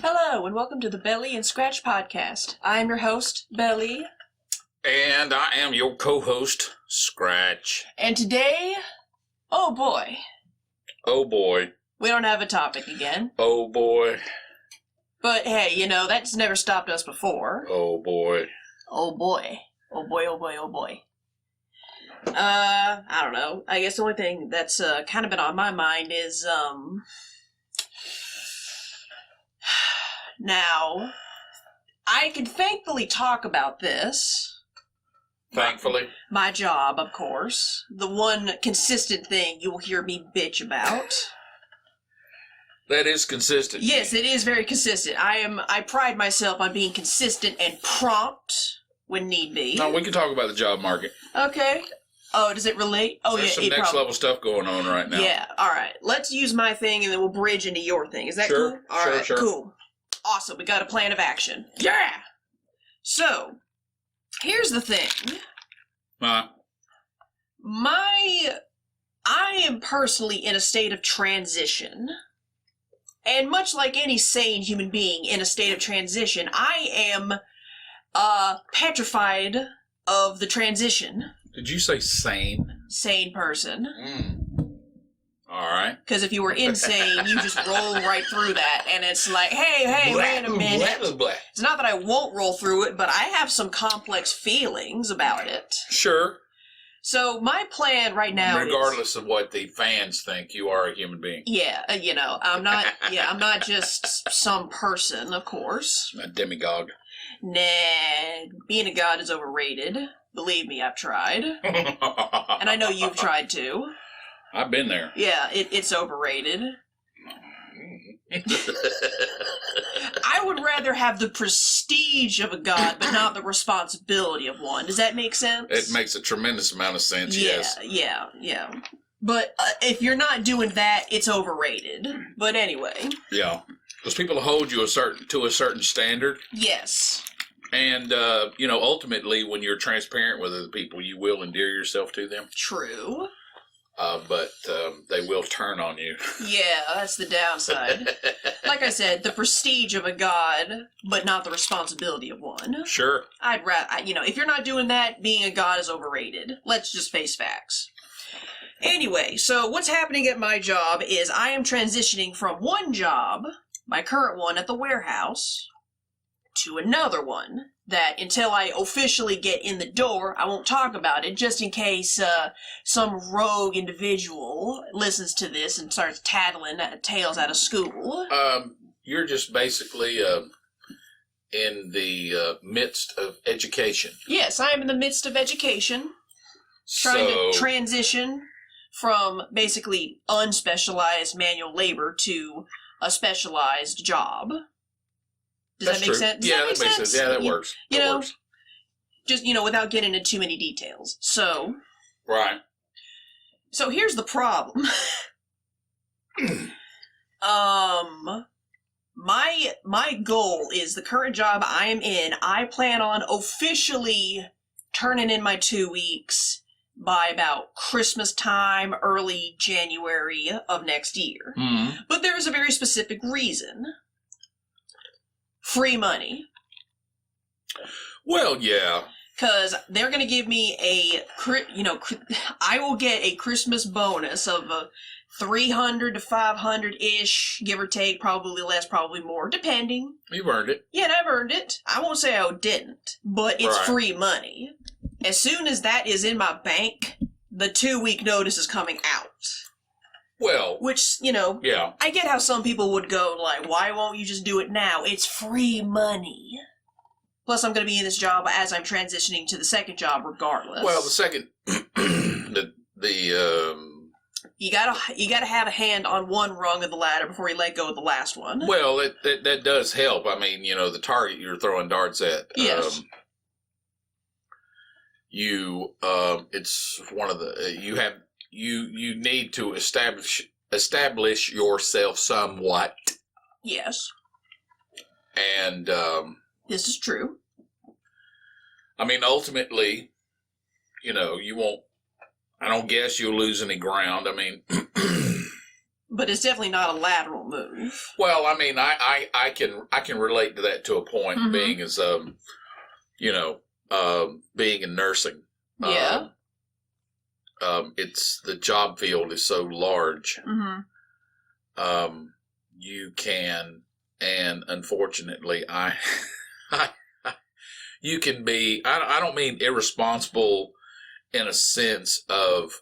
Hello, and welcome to the Bel-e and Scratch podcast. I'm your host, Bel-e. And I am your co-host, Scratch. And today, oh boy. Oh boy. We don't have a topic again. Oh boy. But hey, that's never stopped us before. Oh boy. Oh boy. Oh boy, oh boy, oh boy. I don't know. I guess the only thing that's kind of been on my mind is, now, I can thankfully talk about this. Thankfully. My job, of course. The one consistent thing you will hear me bitch about. That is consistent. Yes, it is very consistent. I pride myself on being consistent and prompt when need be. No, we can talk about the job market. Okay. Oh, does it relate? Oh, There's yeah. some next level stuff going on right now. Yeah, alright. Let's use my thing and then we'll bridge into your thing. Is that Sure, cool? Alright, sure. cool. Awesome, we got a plan of action. Yeah! So, here's the thing. I am personally in a state of transition. And much like any sane human being in a state of transition, I am petrified of the transition. Did you say sane? Sane person. All right. Because if you were insane, you just roll right through that, and it's like, hey, wait a minute. It's not that I won't roll through it, but I have some complex feelings about it. Sure. So my plan right now regardless of what the fans think, you are a human being. Yeah, I'm not just some person, of course. A demigod. Nah, being a god is overrated. Believe me, I've tried. And I know you've tried too. I've been there. Yeah, it's overrated. I would rather have the prestige of a god, but not the responsibility of one. Does that make sense? It makes a tremendous amount of sense, yes. Yeah. But if you're not doing that, it's overrated. But anyway. Yeah. Because people hold you to a certain standard. Yes. And, ultimately, when you're transparent with other people, you will endear yourself to them. True. But they will turn on you. Yeah, that's the downside. Like I said, the prestige of a god, but not the responsibility of one. Sure. I'd rather, if you're not doing that, being a god is overrated. Let's just face facts. Anyway, so what's happening at my job is I am transitioning from one job, my current one at the warehouse, to another one that until I officially get in the door, I won't talk about it, just in case some rogue individual listens to this and starts tattling tales out of school. You're just basically in the midst of education. Yes, I am in the midst of education, trying to transition from basically unspecialized manual labor to a specialized job. Does that make sense? Yeah, that makes sense. Yeah, that works. Works. Just, without getting into too many details. So. Right. So here's the problem. My goal is the current job I am in, I plan on officially turning in my 2 weeks by about Christmas time, early January of next year. Mm-hmm. But there is a very specific reason. Free money. Well, yeah. Because they're going to give me I will get a Christmas bonus of $300 to $500-ish, give or take, probably less, probably more, depending. You've earned it. Yeah, and I've earned it. I won't say I didn't, but it's free money. As soon as that is in my bank, the 2-week notice is coming out. Well, which, yeah. I get how some people would go, like, why won't you just do it now? It's free money. Plus, I'm going to be in this job as I'm transitioning to the second job regardless. Well, the second, You gotta have a hand on one rung of the ladder before you let go of the last one. Well, that does help. I mean, the target you're throwing darts at. Yes. It's one of the, you need to establish yourself somewhat. Yes. And, this is true. I mean, ultimately, you won't, I don't guess you'll lose any ground. I mean, But it's definitely not a lateral move. Well, I mean, I can relate to that to a point, Mhm. being as being in nursing. Yeah. It's the job field is so large. Mm-hmm. You can, and unfortunately, you can be. I don't mean irresponsible in a sense of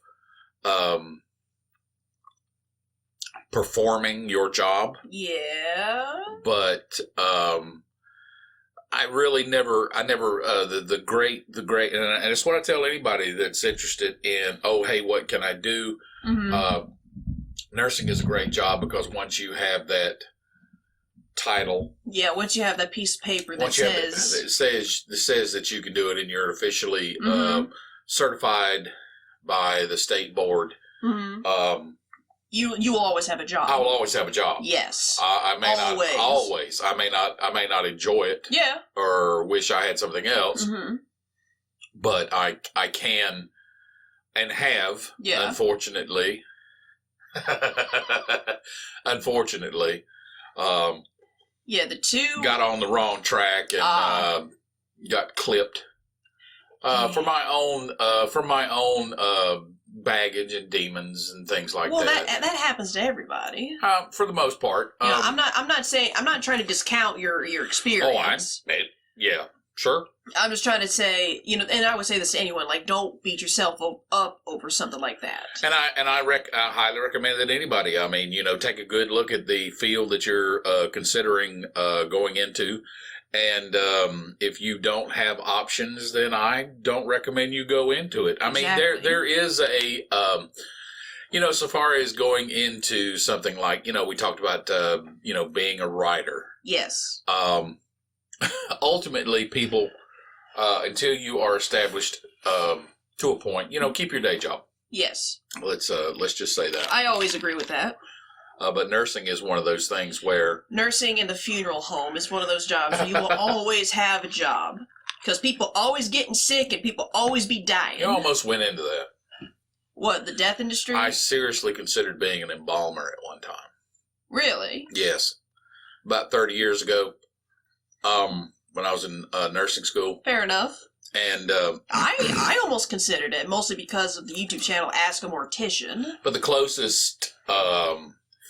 performing your job. Yeah. But I never the great, and it's what I tell anybody that's interested in. Oh, hey, what can I do? Mm-hmm. Nursing is a great job because once you have that title, Yeah, once you have that piece of paper that once you have it says that you can do it, and you're officially Mhm. certified by the state board. Mm-hmm. You will always have a job. I will always have a job. Yes. I may Always. not always. I may not enjoy it. Yeah. Or wish I had something else. Mm-hmm. But I can and have. Yeah. Unfortunately. Unfortunately. Yeah, the two Got on the wrong track and got clipped. For my own baggage and demons and things like that. Well, that happens to everybody. For the most part. You know, I'm not trying to discount your experience. Yeah, sure. I'm just trying to say, you know, and I would say this to anyone, like, don't beat yourself up over something like that. And I highly recommend that anybody, I mean, you know, take a good look at the field that you're considering going into. And if you don't have options, then I don't recommend you go into it. I mean, there is a, so far as going into something like, we talked about, being a writer. Yes. Ultimately, people, until you are established to a point, keep your day job. Yes. Let's just say that. I always agree with that. But nursing is one of those things where... Nursing in the funeral home is one of those jobs where you will always have a job. Because people always getting sick and people always be dying. You almost went into that. What, the death industry? I seriously considered being an embalmer at one time. Really? Yes. About 30 years ago, when I was in nursing school. Fair enough. And I almost considered it, mostly because of the YouTube channel Ask a Mortician. But the closest...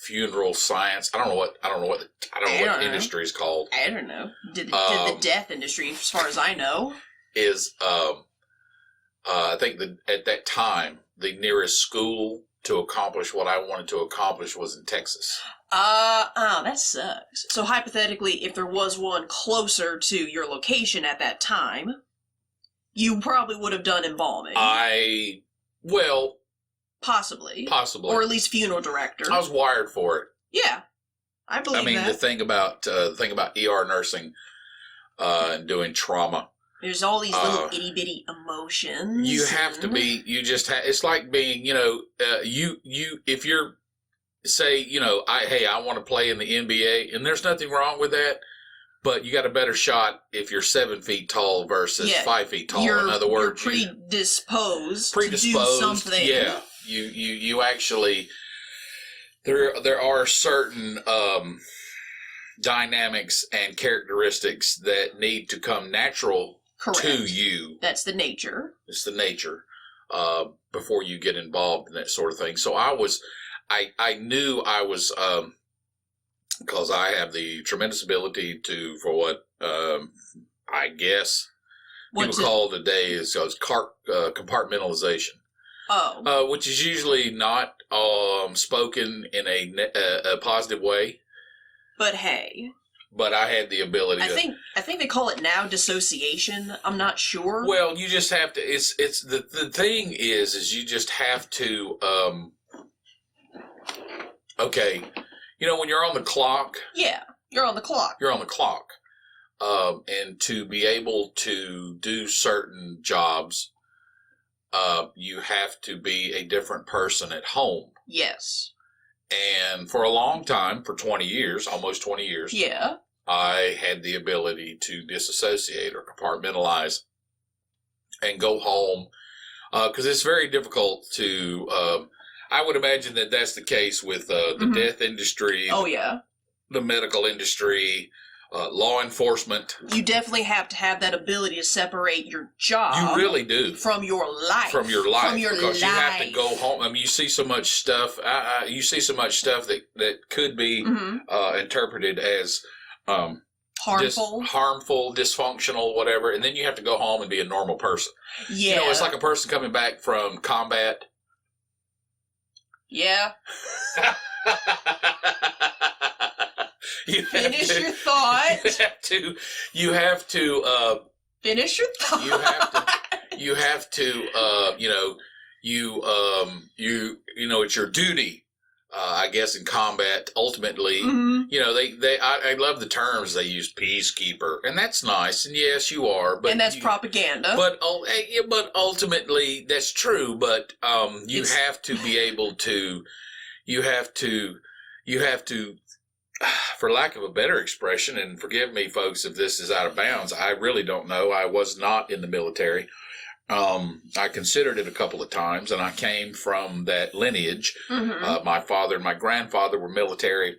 funeral science. I don't know what the industry is called. I don't know. Did the death industry, as far as I know, is I think that at that time the nearest school to accomplish what I wanted to accomplish was in Texas. That sucks. So hypothetically, if there was one closer to your location at that time, you probably would have done embalming. Possibly. Or at least funeral director. I was wired for it. Yeah. I believe that. I mean, the thing about ER nursing and doing trauma. There's all these little itty bitty emotions. You have to be, it's like being, if you're, say, I want to play in the NBA, and there's nothing wrong with that. But you got a better shot if you're 7 feet tall versus 5 feet tall. In other words, you're predisposed to do something. Yeah, you actually there are certain dynamics and characteristics that need to come natural to you. That's the nature. It's the nature before you get involved in that sort of thing. So I knew I was. Because I have the tremendous ability for what I guess people call today is compartmentalization. Oh. Which is usually not spoken in a positive way. But hey. But I had the ability. I think they call it now dissociation. I'm not sure. Well, you just have to. It's the thing is you just have to. Okay. When you're on the clock. Yeah, you're on the clock. You're on the clock. And to be able to do certain jobs, you have to be a different person at home. Yes. And for a long time, for 20 years, almost 20 years, yeah, I had the ability to disassociate or compartmentalize and go home. Because it's very difficult to... I would imagine that that's the case with the death industry. Oh, yeah. The medical industry, law enforcement. You definitely have to have that ability to separate your job. You really do. From your life. From your life. Because you have to life. go home. I mean, you see so much stuff. You see so much stuff that could be interpreted as harmful, dysfunctional, whatever. And then you have to go home and be a normal person. Yeah. You know, it's like a person coming back from combat. Yeah. Finish your thought. You have to finish your thought. You have to it's your duty, I guess, in combat. Ultimately, I love the terms they use, peacekeeper, and that's nice. And yes, you are, but that's propaganda. But ultimately, that's true. But you have to be able to. You have to. For lack of a better expression, and forgive me, folks, if this is out of bounds, I really don't know. I was not in the military. I considered it a couple of times, and I came from that lineage. My father and my grandfather were military.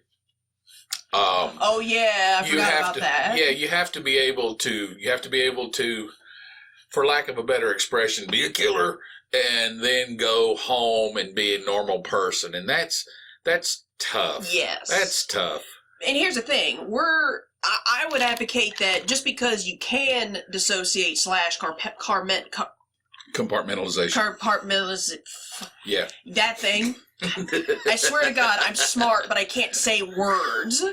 Oh yeah, I forgot about that. Yeah, you have to be able to, for lack of a better expression, be a killer, and then go home and be a normal person, and that's tough. Yes. That's tough. And here's the thing. I would advocate that just because you can dissociate / compartmentalization. Yeah. That thing. I swear to God, I'm smart, but I can't say words.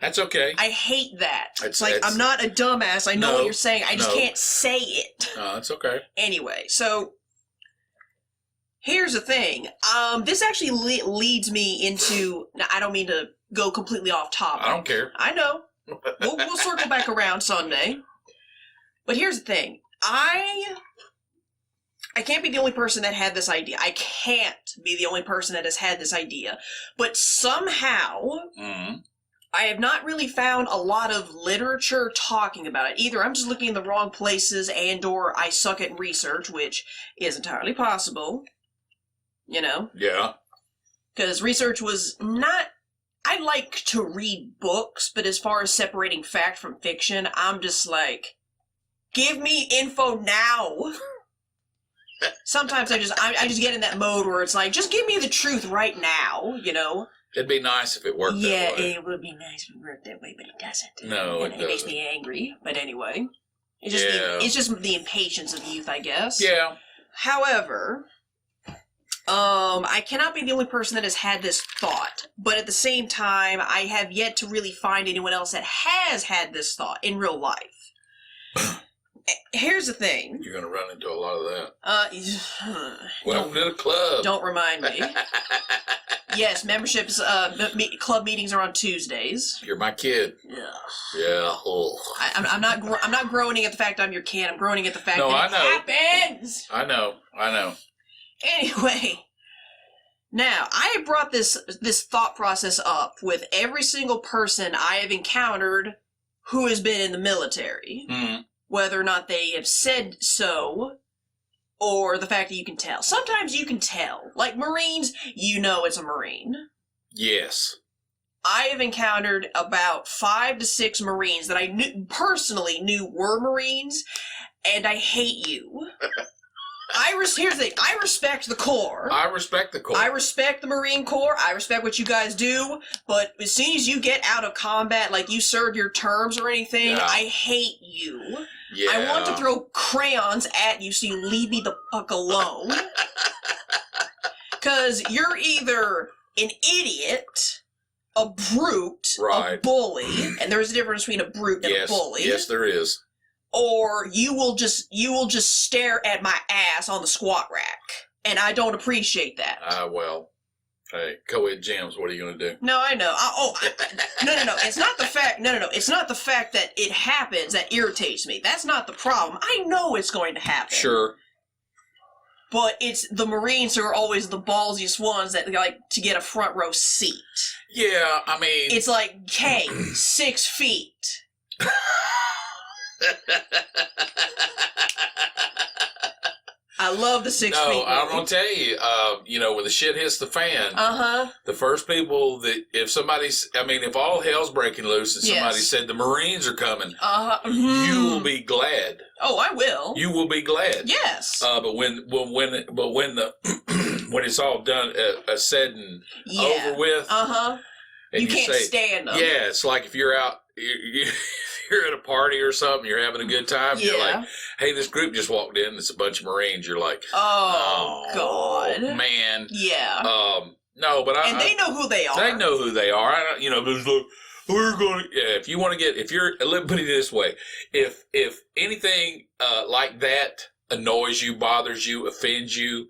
That's okay. I hate that. It's like, I'm not a dumbass. I know what you're saying. I just can't say it. That's okay. Anyway, so here's the thing. This actually leads me into. I don't mean to go completely off topic. I don't care. I know. We'll circle back around Sunday. But here's the thing. I can't be the only person that had this idea. I can't be the only person that has had this idea. But somehow, I have not really found a lot of literature talking about it. Either I'm just looking in the wrong places and or I suck at research, which is entirely possible. You know? Yeah. Because research was not... I like to read books, but as far as separating fact from fiction, I'm just like, give me info now. Sometimes I just get in that mode where it's like, just give me the truth right now, you know? It'd be nice if it worked that way. Yeah, it would be nice if it worked that way, but it doesn't. No, it makes me angry. But anyway, it's just the impatience of youth, I guess. Yeah. However... I cannot be the only person that has had this thought, but at the same time, I have yet to really find anyone else that has had this thought in real life. Here's the thing. You're going to run into a lot of that. Welcome to the club. Don't remind me. Yes, memberships, club meetings are on Tuesdays. You're my kid. Yeah. Yeah. Oh. I'm not groaning at the fact I'm your kid. I'm groaning at the fact that it happens. I know. Anyway, now, I have brought this thought process up with every single person I have encountered who has been in the military. Whether or not they have said so, or the fact that you can tell. Sometimes you can tell. Like Marines, you know it's a Marine. Yes. I have encountered about 5 to 6 Marines that I personally knew were Marines, and I hate you. Here's the thing. I respect the Corps. I respect the Corps. I respect the Marine Corps. I respect what you guys do. But as soon as you get out of combat, like you serve your terms or anything, I hate you. Yeah. I want to throw crayons at you so you leave me the fuck alone. Because you're either an idiot, a brute, a bully, and there's a difference between a brute and a bully. Yes, there is. Or you will just stare at my ass on the squat rack, and I don't appreciate that. Well, hey, co-ed gyms, what are you going to do? No, I know. No. It's not the fact. No. It's not the fact that it happens that irritates me. That's not the problem. I know it's going to happen. Sure. But it's the Marines who are always the ballsiest ones that like to get a front row seat. Yeah, I mean, it's like, hey, 6 feet. I love the 6 feet movie. I'm gonna tell you. When the shit hits the fan, the first people that if all hell's breaking loose and somebody said the Marines are coming, you will be glad. Oh, I will. You will be glad. Yes. But when when it's all done, said and over with, and you can't stand them. Yeah, it's like if you're out. You're at a party or something, you're having a good time, you're like, hey, this group just walked in, it's a bunch of Marines, you're like, oh God. Man. Yeah. No, but and they know who they are. They know who they are. There's like, we're going to, if you want to let me put it this way, if anything like that annoys you, bothers you, offends you,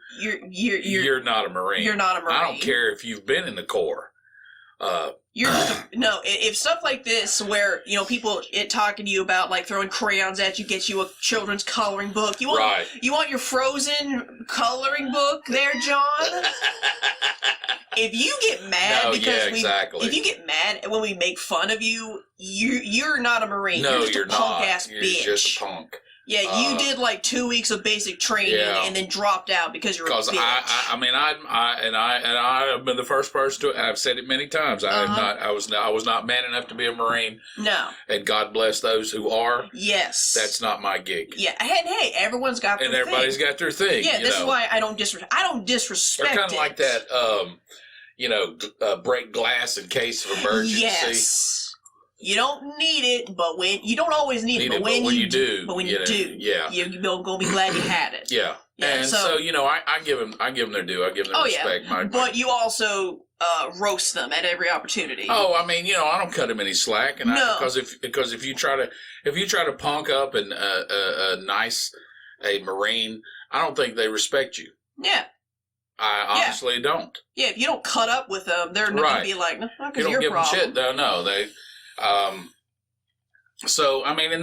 you're not a Marine. You're not a Marine. I don't care if you've been in the Corps. You're just no. If stuff like this, where people talking to you about like throwing crayons at you, get you a children's coloring book. You want your Frozen coloring book, there, John. If you get mad if you get mad when we make fun of you, you're not a Marine. No, you're just a punk ass you're bitch. Just a punk. Yeah, you did like 2 weeks of basic training and then dropped out because you're a bitch. I've been the first person to. I've said it many times. I was not man enough to be a Marine. No. And God bless those who are. Yes. That's not my gig. Yeah, and hey, everyone's got their thing. And everybody's got their thing. Yeah, this is why I don't disrespect. They're kind of like that. Break glass in case of emergency. Yes. You don't need it, but you don't always need it. But when you do, you're gonna be glad you had it. Yeah. And so I give them their due. I give them their respect. Yeah. But you also roast them at every opportunity. Oh, I don't cut them any slack, and because if you try to punk up a Marine, I don't think they respect you. Yeah. I honestly don't. Yeah, if you don't cut up with them, they're going to be like, no, because your problem. You don't give them shit. No, they. And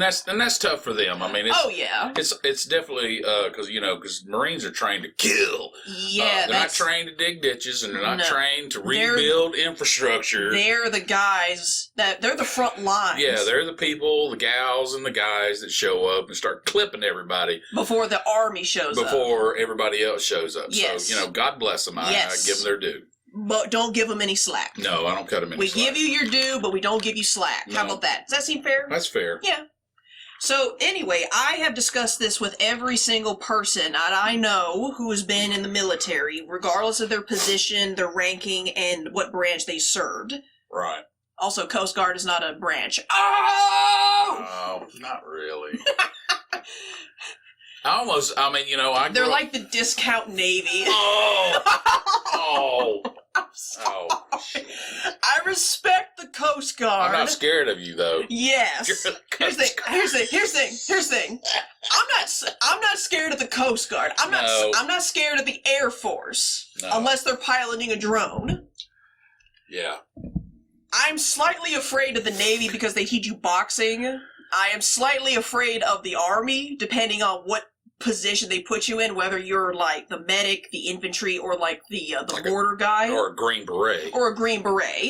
that's tough for them. It's definitely because Marines are trained to kill. Yeah, they're not trained to dig ditches, and they're not trained to rebuild infrastructure. They're the guys they're the front lines. Yeah, they're the people, the gals, and the guys that show up and start clipping everybody before the army shows up. Before everybody else shows up. Yes. So God bless them. I give them their due. But don't give them any slack. No, I don't cut them any slack. We give you your due, but we don't give you slack. No. How about that? Does that seem fair? That's fair. Yeah. So anyway, I have discussed this with every single person that I know who has been in the military, regardless of their position, their ranking, and what branch they served. Right. Also, Coast Guard is not a branch. Oh, not really. They're like the discount Navy. Oh. I'm sorry. I respect the Coast Guard. I'm not scared of you, though. Yes. Here's the thing. I'm not scared of the Coast Guard. I'm not scared of the Air Force unless they're piloting a drone. Yeah. I'm slightly afraid of the Navy because they teach you boxing. I am slightly afraid of the Army, depending on what position they put you in, whether you're like the medic, the infantry, or like the border guy, or a Green Beret,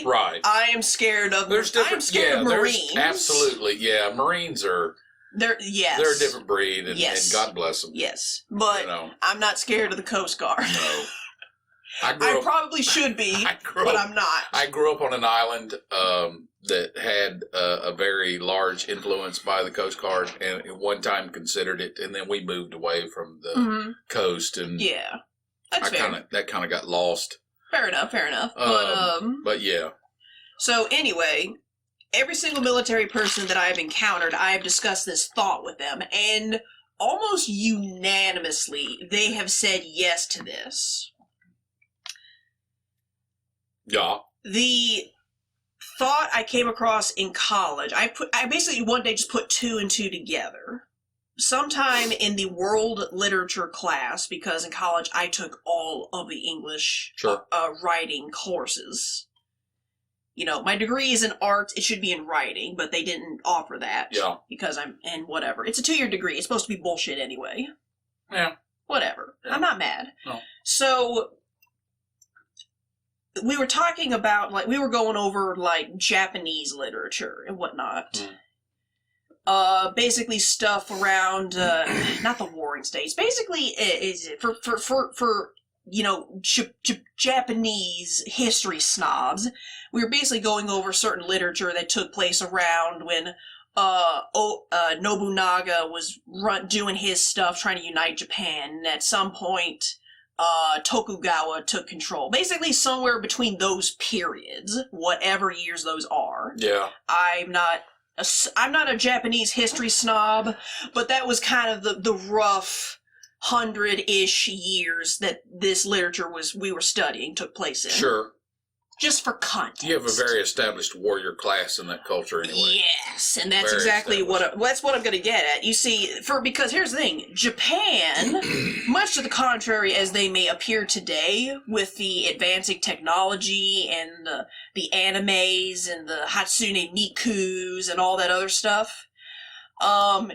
Right. I am scared of. There's different. I am scared of Marines. Absolutely, yeah. Marines are. They're a different breed, and God bless them. Yes, but I'm not scared of the Coast Guard. No. I probably should be, but I'm not. I grew up on an island that had a very large influence by the Coast Guard, and at one time considered it, and then we moved away from the coast, and that's fair. That kind of got lost. Fair enough. But yeah. So anyway, every single military person that I have encountered, I have discussed this thought with them, and almost unanimously, they have said yes to this. Yeah. The thought I came across in college, I basically one day just put two and two together. Sometime in the world literature class, because in college I took all of the English writing courses. My degree is in art, it should be in writing, but they didn't offer that. Yeah. Because whatever. It's a 2-year degree, it's supposed to be bullshit anyway. Yeah. Whatever. Yeah. I'm not mad. No. So we were talking about, we were going over, Japanese literature and whatnot. basically stuff around, not the warring states. Basically, is for Japanese history snobs, we were basically going over certain literature that took place around when Nobunaga was doing his stuff, trying to unite Japan, and at some point, Tokugawa took control. Basically, somewhere between those periods, whatever years those are. Yeah. I'm not a Japanese history snob, but that was kind of the rough 100-ish years that this literature we were studying took place in. Sure. Just for context. You have a very established warrior class in that culture anyway. Yes, and that's Very exactly established. that's what I'm going to get at. You see, because here's the thing, Japan, much to the contrary as they may appear today, with the advancing technology and the animes and the Hatsune Mikus and all that other stuff,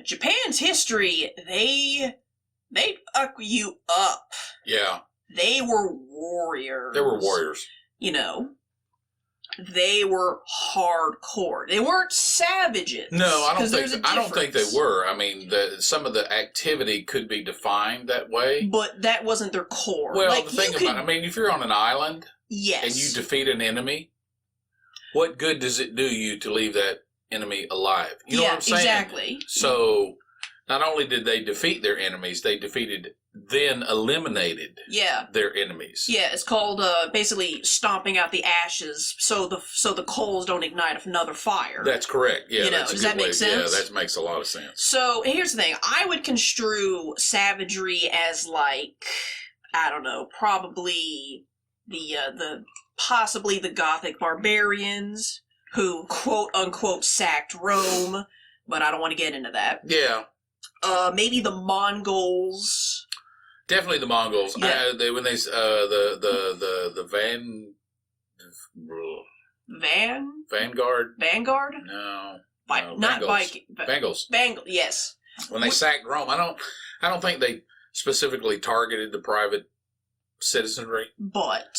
Japan's history, they fuck you up. Yeah. They were warriors. They were warriors. You know, they were hardcore. They weren't savages. No, I don't think they difference. were. I mean, some of the activity could be defined that way. But that wasn't their core. Well, like, the thing about it, I mean, if you're on an island yes, and you defeat an enemy, what good does it do you to leave that enemy alive? You know what I'm saying? Exactly. So, not only did they defeat their enemies, they then eliminated their enemies. Yeah, it's called basically stomping out the ashes so the coals don't ignite another fire. That's correct. Yeah, that's does a good that make way. sense? Yeah, that makes a lot of sense. So here's the thing: I would construe savagery as like, I don't know, probably possibly the Gothic barbarians who quote unquote sacked Rome, but I don't want to get into that. Yeah. Maybe the Mongols. Definitely the Mongols. Yeah. The Vanguard. Vanguard? No, Not Bengals. Viking. Bengals. Yes. When they sacked Rome, I don't think they specifically targeted the private citizenry. But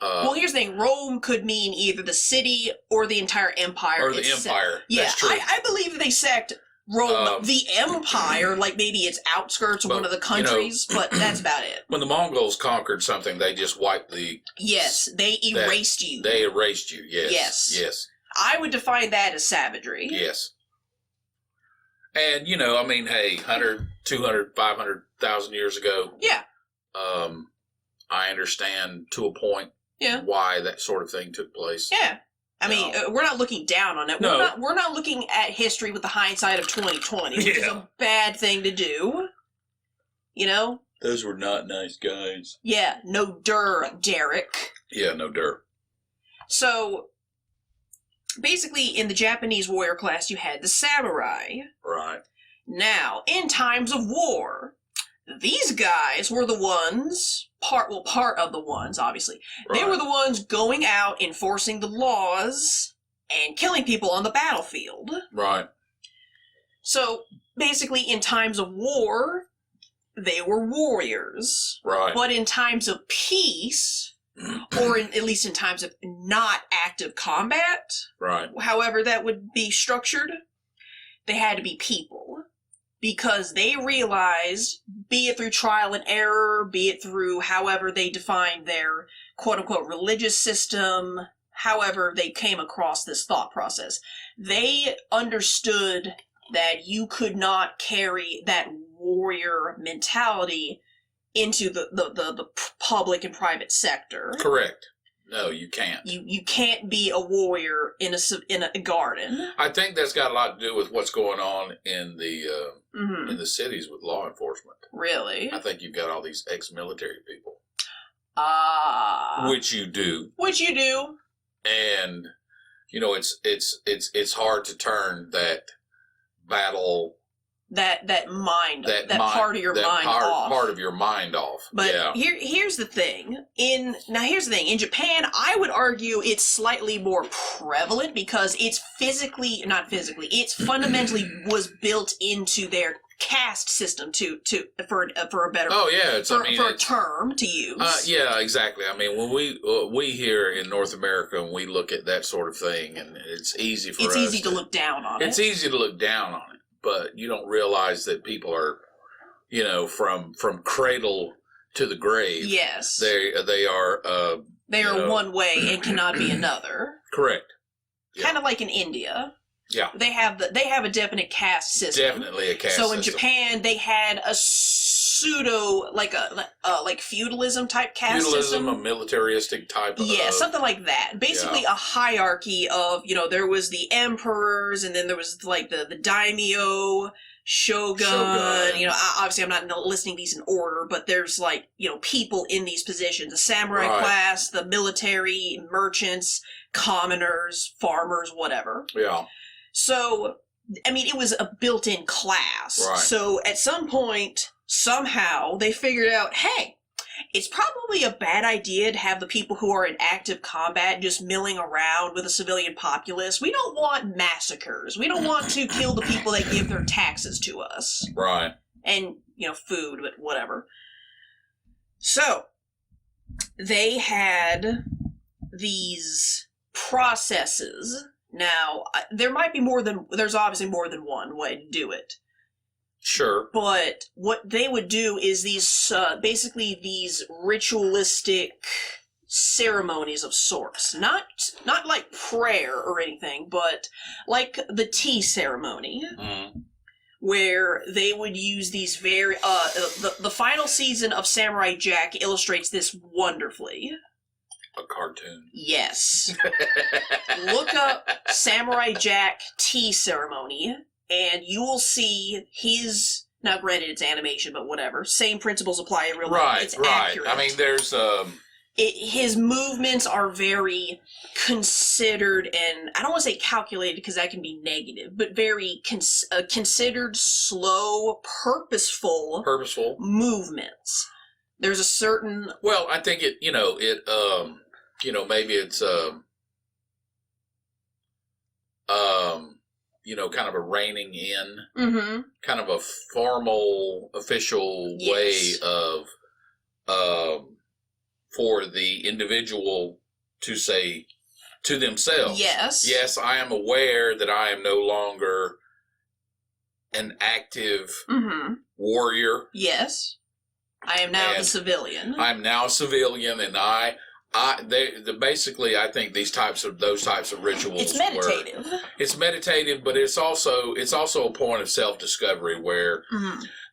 well, here's the thing: Rome could mean either the city or the entire empire. Or the empire. Yeah, that's true. I believe they sacked Rome, the empire, like maybe its outskirts or one of the countries, but that's about it. When the Mongols conquered something, they just wiped the... Yes, they erased you. They erased you, yes. Yes. I would define that as savagery. Yes. And, I mean, hey, 100, 200, 500,000 years ago... Yeah. I understand to a point why that sort of thing took place. Yeah. I mean, we're not looking down on it. No. We're not looking at history with the hindsight of 2020, which is a bad thing to do. Those were not nice guys. Yeah, no Derek. Yeah, no dirt. So, basically, in the Japanese warrior class, you had the samurai. Right. Now, in times of war, these guys were the ones... part of the ones, obviously. Right. They were the ones going out, enforcing the laws, and killing people on the battlefield. Right. So, basically, in times of war, they were warriors. Right. But in times of peace, or at least in times of not active combat, right, however that would be structured, they had to be people. Because they realized, be it through trial and error, be it through however they defined their quote-unquote religious system, however they came across this thought process, they understood that you could not carry that warrior mentality into the public and private sector. Correct. No, you can't. You can't be a warrior in a garden. I think that's got a lot to do with what's going on in the cities with law enforcement. Really? I think you've got all these ex-military people. Which you do. Which you do. And it's hard to turn that battle, that part of your mind off. Part of your mind off. But here's the thing. In Japan, I would argue it's slightly more prevalent because it's fundamentally was built into their caste system for a better it's for a term to use. Yeah, exactly. I mean, when we here in North America, and we look at that sort of thing, and it's easy for us. It's easy to look down on it. It's easy to look down on it, but you don't realize that people are, from cradle to the grave. Yes, they are. They are one way and cannot be another. Correct. Yeah. Kind of like in India. Yeah. They have a definite caste system. Definitely a caste system. So in Japan, they had a pseudo, like feudalism type caste system. Feudalism, a militaristic type of... Yeah, something like that. Basically a hierarchy of, there was the emperors, and then there was like the daimyo, shogun. Obviously I'm not listing these in order, but there's people in these positions. The samurai class, the military, merchants, commoners, farmers, whatever. Yeah. So, I mean, it was a built-in class. Right. So at some point, somehow, they figured out, hey, it's probably a bad idea to have the people who are in active combat just milling around with a civilian populace. We don't want massacres. We don't want to kill the people that give their taxes to us. Right. And, food, but whatever. So, they had these processes. Now, there's obviously more than one way to do it. Sure. But what they would do is these ritualistic ceremonies of sorts. Not like prayer or anything, but like the tea ceremony. Mm. Where they would use these very... the final season of Samurai Jack illustrates this wonderfully. A cartoon. Yes. Look up Samurai Jack tea ceremony, and you will see his... Now, granted, it's animation, but whatever. Same principles apply in real life. It's accurate. I mean, there's... his movements are very considered, and I don't want to say calculated because that can be negative, but very considered, slow, purposeful movements. There's a certain... Well, I think maybe it's, kind of a reining in, kind of a formal, official way of, for the individual to say to themselves, yes, I am aware that I am no longer an active warrior. Yes. I am now the civilian. I'm now a civilian, and basically, I think those types of rituals. It's meditative. It's meditative, but it's also a point of self-discovery where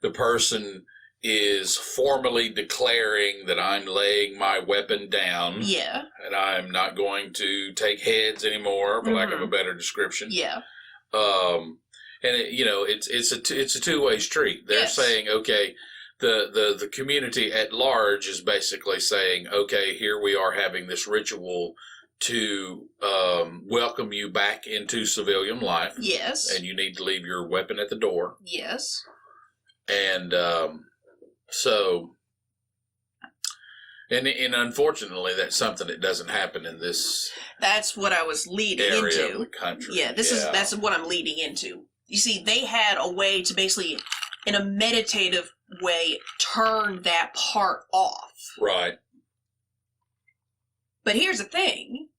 the person is formally declaring that I'm laying my weapon down. Yeah. And I'm not going to take heads anymore, for lack of a better description. Yeah. And it's a two-way street. They're saying, okay, the community at large is basically saying, okay, here we are having this ritual to welcome you back into civilian life. Yes. And you need to leave your weapon at the door. Yes. And and unfortunately, that's something that doesn't happen in this. That's what I was leading area into. Of the country. Yeah, that's what I'm leading into. You see, they had a way to basically, in a meditative way, turn that part off. Right. But here's the thing.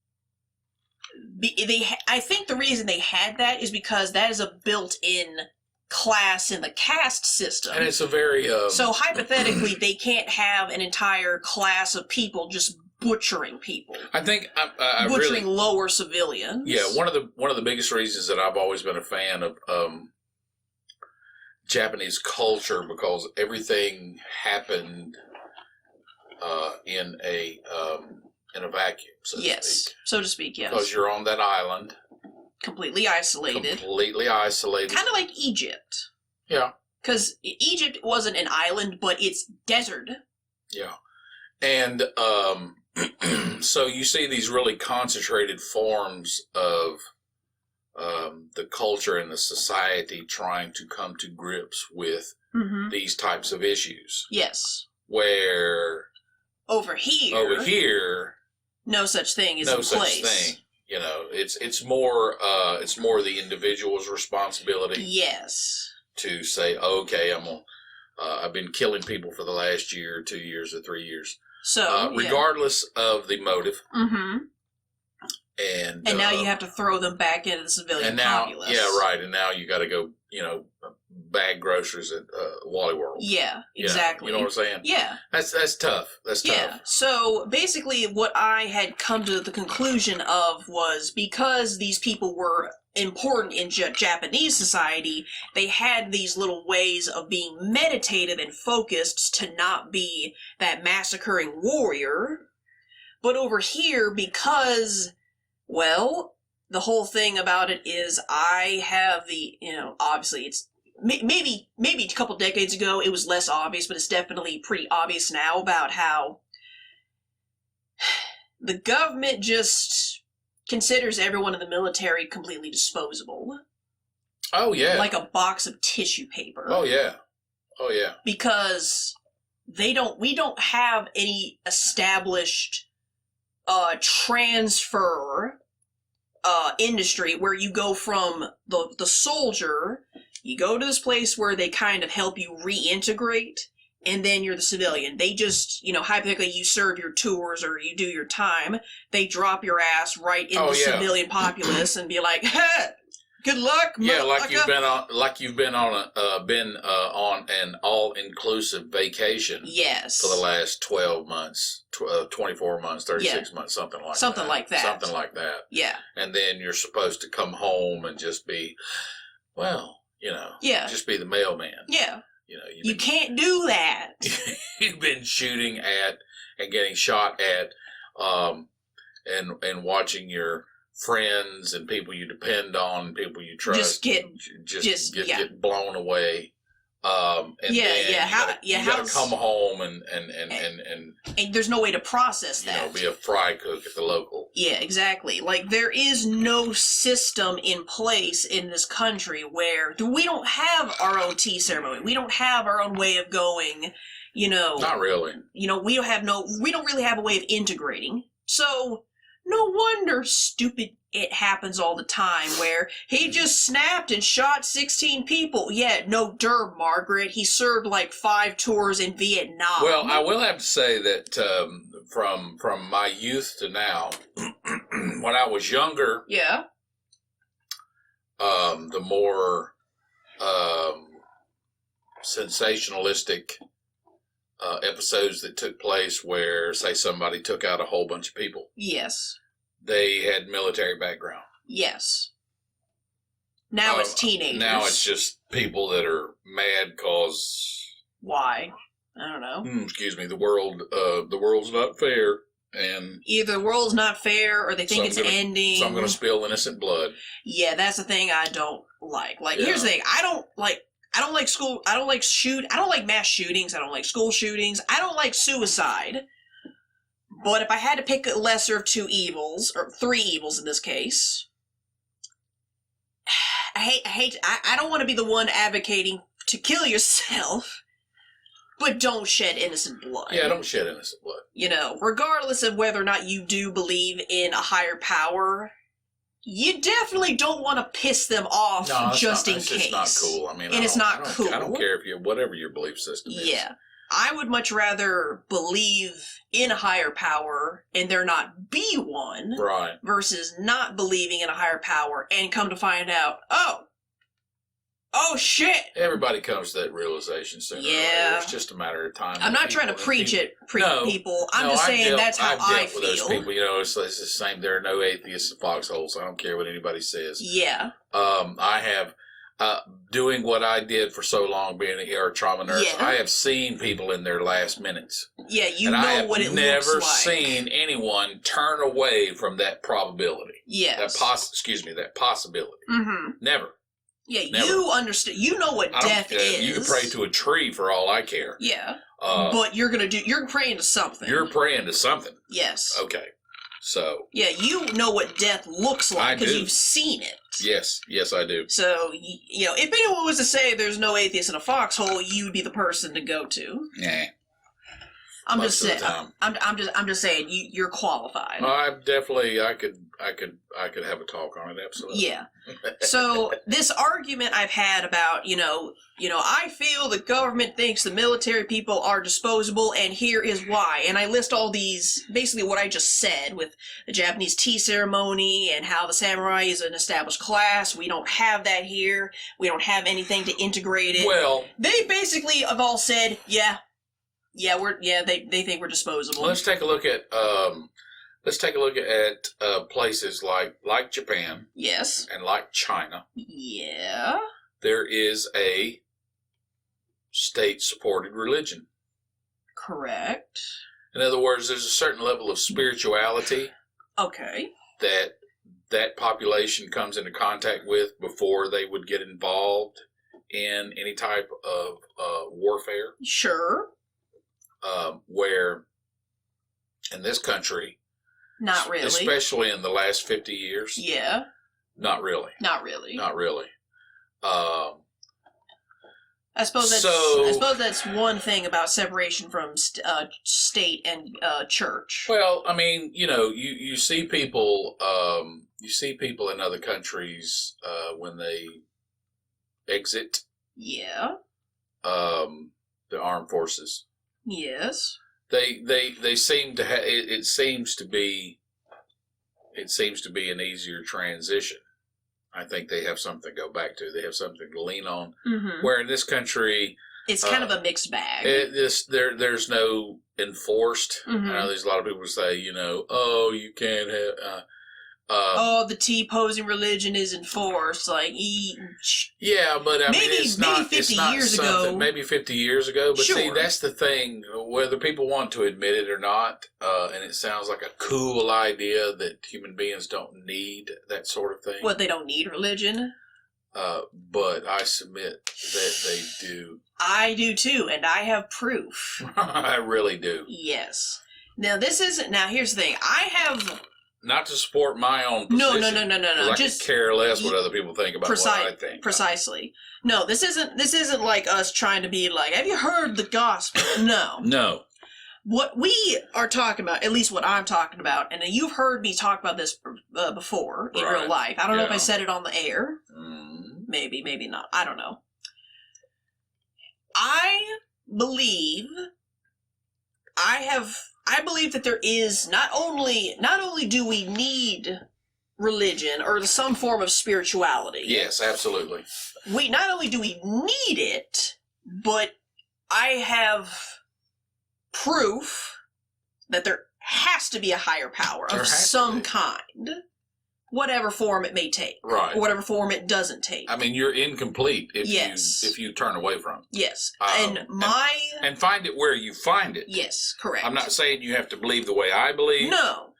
I think the reason they had that is because that is a built-in class in the caste system. And it's a very... so hypothetically, they can't have an entire class of people just butchering people. I think butchering lower civilians. Yeah, one of the biggest reasons that I've always been a fan of Japanese culture, because everything happened in a vacuum, so to speak. So to speak, yes. Because you're on that island. Completely isolated. Kind of like Egypt. Yeah. Because Egypt wasn't an island, but it's desert. Yeah. And so you see these really concentrated forms of the culture and the society trying to come to grips with these types of issues. Yes. Where over here, no such thing is in place. No such thing. It's more the individual's responsibility. Yes. to say, okay, I've been killing people for the last year, 2 years, or 3 years. So, regardless of the motive. Mm-hmm. And now you have to throw them back into the civilian populace. Yeah, right. And now you got to go, bag groceries at Wally World. Yeah, exactly. You know what I'm saying? Yeah. That's tough. That's tough. Yeah. So basically what I had come to the conclusion of was because these people were important in Japanese society, they had these little ways of being meditative and focused to not be that massacring warrior. But over here, because, well, the whole thing about it is I have the, obviously it's, maybe a couple decades ago it was less obvious, but it's definitely pretty obvious now about how the government just considers everyone in the military completely disposable. Oh, yeah. Like a box of tissue paper. Oh, yeah. Oh, yeah. Because we don't have any established transfer industry where you go from the soldier, you go to this place where they kind of help you reintegrate, and then you're the civilian. They just, hypothetically, you serve your tours or you do your time, they drop your ass right in the civilian populace and be like, hey, good luck, yeah, like you've been on an all-inclusive vacation. Yes. For the last 12 months, 24 months, 36 months, something like that. Something like that. Yeah. And then you're supposed to come home and just be, just be the mailman. Yeah. You can't do that. You've been shooting at and getting shot at, and watching your friends and people you depend on, people you trust, get blown away. And you gotta come home and there's no way to process that. Be a fry cook at the local. Yeah, exactly. Like, there is no system in place in this country where we don't have our own tea ceremony. We don't have our own way of going, Not really. We don't really have a way of integrating. So, no wonder stupid it happens all the time where he just snapped and shot 16 people. Yeah, no derb, Margaret. He served like 5 tours in Vietnam. Well, I will have to say that from my youth to now, when I was younger, the more sensationalistic episodes that took place where, say, somebody took out a whole bunch of people. Yes. They had military background. Yes. Now it's teenagers. Now it's just people that are mad because... Why? I don't know. Excuse me. The world's not fair, and either the world's not fair or they think it's ending. So I'm going to spill innocent blood. Yeah, that's the thing I don't like. Here's the thing: I don't like mass shootings. I don't like school shootings. I don't like suicide. But if I had to pick a lesser of 2 evils, or 3 evils in this case, I don't want to be the one advocating to kill yourself, but don't shed innocent blood. Yeah, don't shed innocent blood. Regardless of whether or not you do believe in a higher power, you definitely don't want to piss them off in case. It's not cool. It's not cool. I don't care if whatever your belief system is. Yeah. I would much rather believe in a higher power and there not be one, right, versus not believing in a higher power and come to find out, oh shit. Everybody comes to that realization sooner or later. It's just a matter of time. I'm not trying to preach people. I'm just saying that's how I feel. With those people, it's the same. There are no atheists in foxholes. I don't care what anybody says. Yeah. I have. Doing what I did for so long, being an ER trauma nurse, I have seen people in their last minutes. Yeah, what it looks like. I have never seen anyone turn away from that probability. Yes. That possibility. Mm-hmm. Never. Yeah, never. You understand. You know what death is. You can pray to a tree for all I care. Yeah. But you're praying to something. You're praying to something. Yes. Okay. So. Yeah, you know what death looks like because you've seen it. Yes, I do. So, if anyone was to say there's no atheist in a foxhole, you'd be the person to go to. Nah. I'm most just of saying. the time. I'm just saying you're qualified. I could have a talk on it. Absolutely. Yeah. So this argument I've had about, I feel the government thinks the military people are disposable, and here is why. And I list all these, basically what I just said, with the Japanese tea ceremony and how the samurai is an established class. We don't have that here. We don't have anything to integrate it. Well, They basically have all said, they think we're disposable. let's take a look at places like Japan Yes. and like China. Yeah. There is a state-supported religion. Correct. In other words, there's a certain level of spirituality Okay. that population comes into contact with before they would get involved in any type of warfare. Sure. Where in this country, Not really. especially in the last 50 years, Yeah. not really. Not really. Not really. I suppose that's one thing about separation from state and church. Well, I mean, you see people in other countries when they exit Yeah. the armed forces. Yes. They seem to have it seems to be an easier transition. I think they have something to go back to. They have something to lean on. Mm-hmm. Where in this country, It's kind of a mixed bag. there's no enforced. Mm-hmm. I know there's a lot of people say, you can't have. The T-posing religion is enforced. Like, Yeah, but I mean, it's maybe not 50 it's not years something- ago. Maybe 50 years ago. But see, Sure. that's the thing. Whether people want to admit it or not, and it sounds like a cool idea that human beings don't need that sort of thing. What, they don't need religion? But I submit that they do. I do too, and I have proof. I really do. Yes. Now, here's the thing. I have... Not to support my own No. position. I Just could care less what other people think about what I think. Precisely. No, this isn't like us trying to be like, have you heard the gospel? No. No. What we are talking about, at least what I'm talking about, and you've heard me talk about this before in real life. I don't know if I said it on the air. Maybe, maybe not. I don't know. I believe that there is not only do we need religion or some form of spirituality. Yes, absolutely. Not only do we need it, but I have proof that there has to be a higher power of some kind. Whatever form it may take. Right. Or whatever form it doesn't take. I mean, you're incomplete if you turn away from it. Yes. And find it where you find it. Yes, correct. I'm not saying you have to believe the way I believe. No.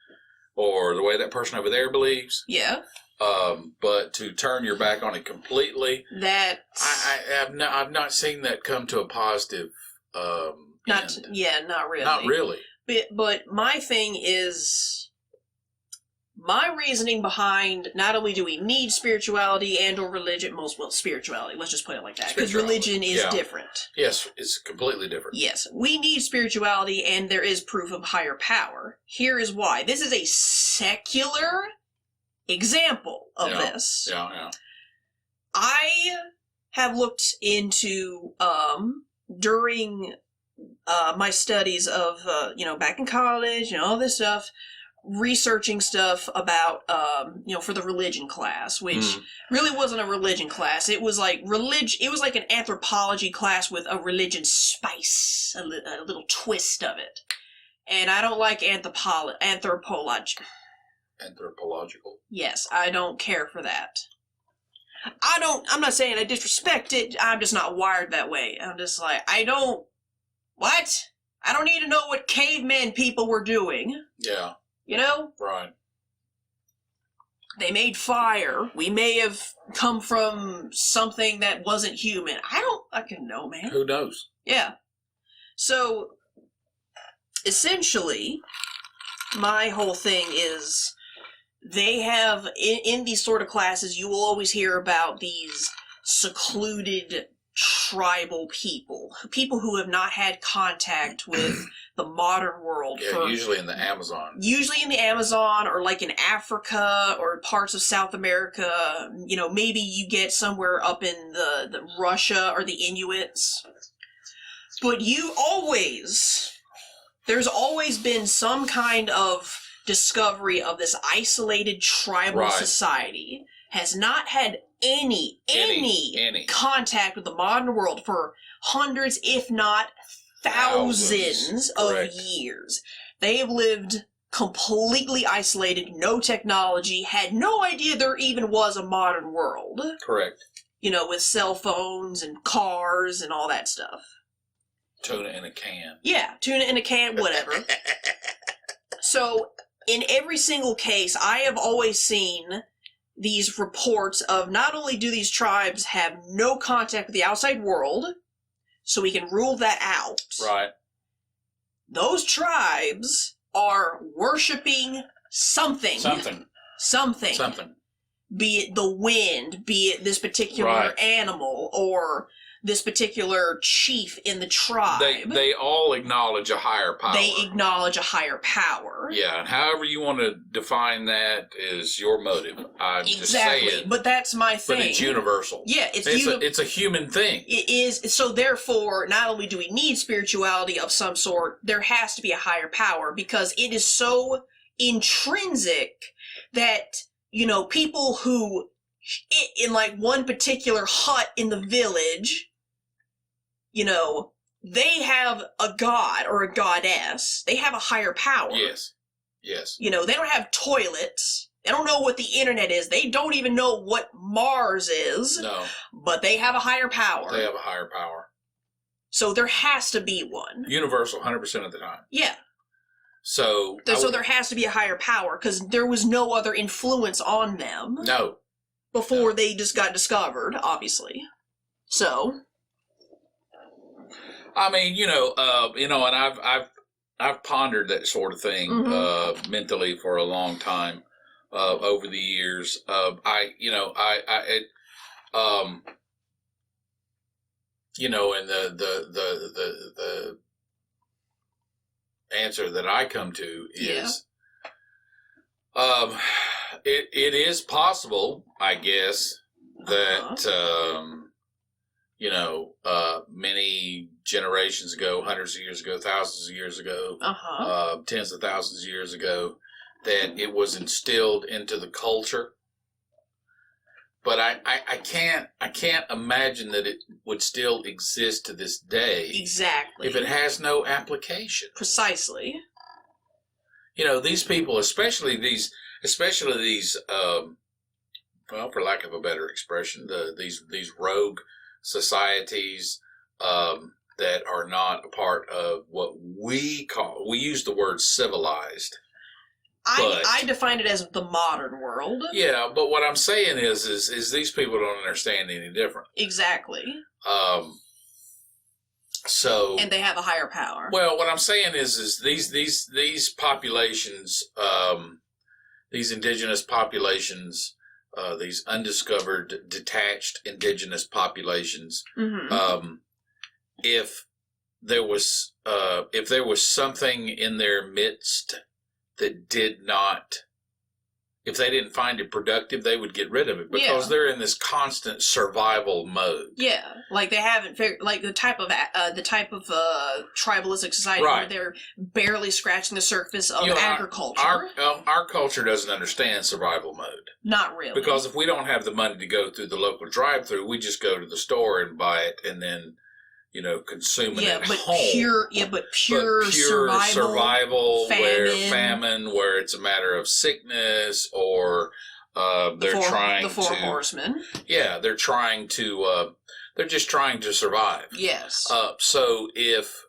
Or the way that person over there believes. Yeah. But to turn your back on it completely, I've not seen that come to a positive not really. Not really. But my thing is, my reasoning behind not only do we need spirituality and or religion, spirituality, let's just put it like that, because religion is different. Yes, it's completely different. Yes, we need spirituality and there is proof of higher power. Here is why. This is a secular example of this. Yeah. I have looked into, during my studies of, back in college and all this stuff, researching stuff about, for the religion class, which really wasn't a religion class. It was like it was like an anthropology class with a religion spice, a little twist of it. And I don't like anthropology. Anthropological? Yes, I don't care for that. I'm not saying I disrespect it, I'm just not wired that way. I'm just like, I don't need to know what caveman people were doing. Yeah. Right. They made fire. We may have come from something that wasn't human. I don't fucking know, man. Who knows? Yeah. So, essentially, my whole thing is, they have, in these sort of classes, you will always hear about these secluded tribal people who have not had contact with the modern world. Yeah, usually in the Amazon. Usually in the Amazon, or like in Africa or parts of South America. You know, maybe you get somewhere up in the Russia or the Inuits. But there's always been some kind of discovery of this isolated tribal society. Has not had any contact with the modern world for hundreds, if not thousands of years. They've lived completely isolated, no technology, had no idea there even was a modern world. Correct. You know, with cell phones and cars and all that stuff. Tuna in a can. Yeah, tuna in a can, whatever. So, in every single case, I have always seen these reports of not only do these tribes have no contact with the outside world, so we can rule that out. Right. Those tribes are worshiping something. Something. Be it the wind, be it this particular animal, or this particular chief in the tribe. They all acknowledge a higher power. They acknowledge a higher power. Yeah, and however you want to define that is your motive. I'm just saying. But that's my thing. But it's universal. Yeah, it's a human thing. It is. So therefore, not only do we need spirituality of some sort, there has to be a higher power, because it is so intrinsic that, you know, people who in like one particular hut in the village, you know, they have a god or a goddess. They have a higher power. Yes. You know, they don't have toilets. They don't know what the internet is. They don't even know what Mars is. No. But they have a higher power. They have a higher power. So there has to be one. Universal, 100% of the time. Yeah. So there has to be a higher power, because there was no other influence on them. No. Before they just got discovered, obviously. So, I mean, and I've pondered that sort of thing mentally for a long time over the years. And the answer that I come to is, it is possible, I guess, that many generations ago, hundreds of years ago, thousands of years ago, tens of thousands of years ago, that it was instilled into the culture. But I can't imagine that it would still exist to this day. Exactly. If it has no application. Precisely. You know, these people, especially these, well, for lack of a better expression, these rogue societies that are not a part of what we use the word civilized. I define it as the modern world. Yeah, but what I'm saying is these people don't understand any different. Exactly. And they have a higher power. Well, what I'm saying is these populations, these indigenous populations, these undiscovered, detached indigenous populations, if there was something in their midst that did not, if they didn't find it productive, they would get rid of it, because they're in this constant survival mode. Yeah, like they haven't figured, like the type of tribalistic society where they're barely scratching the surface of agriculture. Our culture doesn't understand survival mode. Not really. Because if we don't have the money to go through the local drive-through, we just go to the store and buy it, and then, consume it at home. But pure survival, famine, where it's a matter of sickness, or they're trying to... The Four Horsemen. Yeah, they're just trying to survive. Yes. So if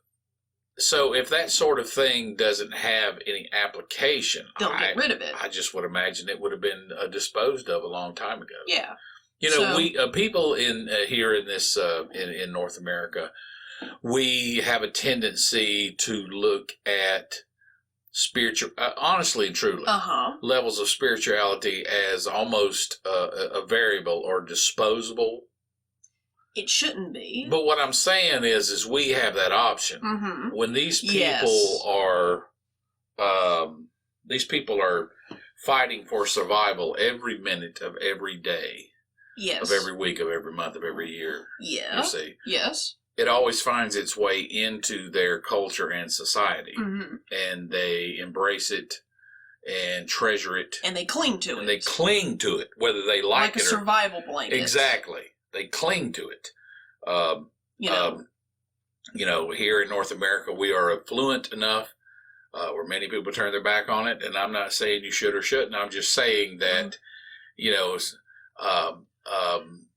that sort of thing doesn't have any application, they'll get rid of it. I just would imagine it would have been disposed of a long time ago. Yeah. We people in here in this in North America, we have a tendency to look at spiritual, honestly and truly, levels of spirituality as almost a variable or disposable. It shouldn't be. But what I'm saying is we have that option. Mm-hmm. When these people Yes. are fighting for survival every minute of every day, Yes. of every week, of every month, of every year. Yeah. You see, Yes. it always finds its way into their culture and society, Mm-hmm. and they embrace it and treasure it, And they cling to it. and they cling to it, whether they like a it or survival blanket. exactly. They cling to it. Here in North America, we are affluent enough where many people turn their back on it, and I'm not saying you should or shouldn't. I'm just saying that,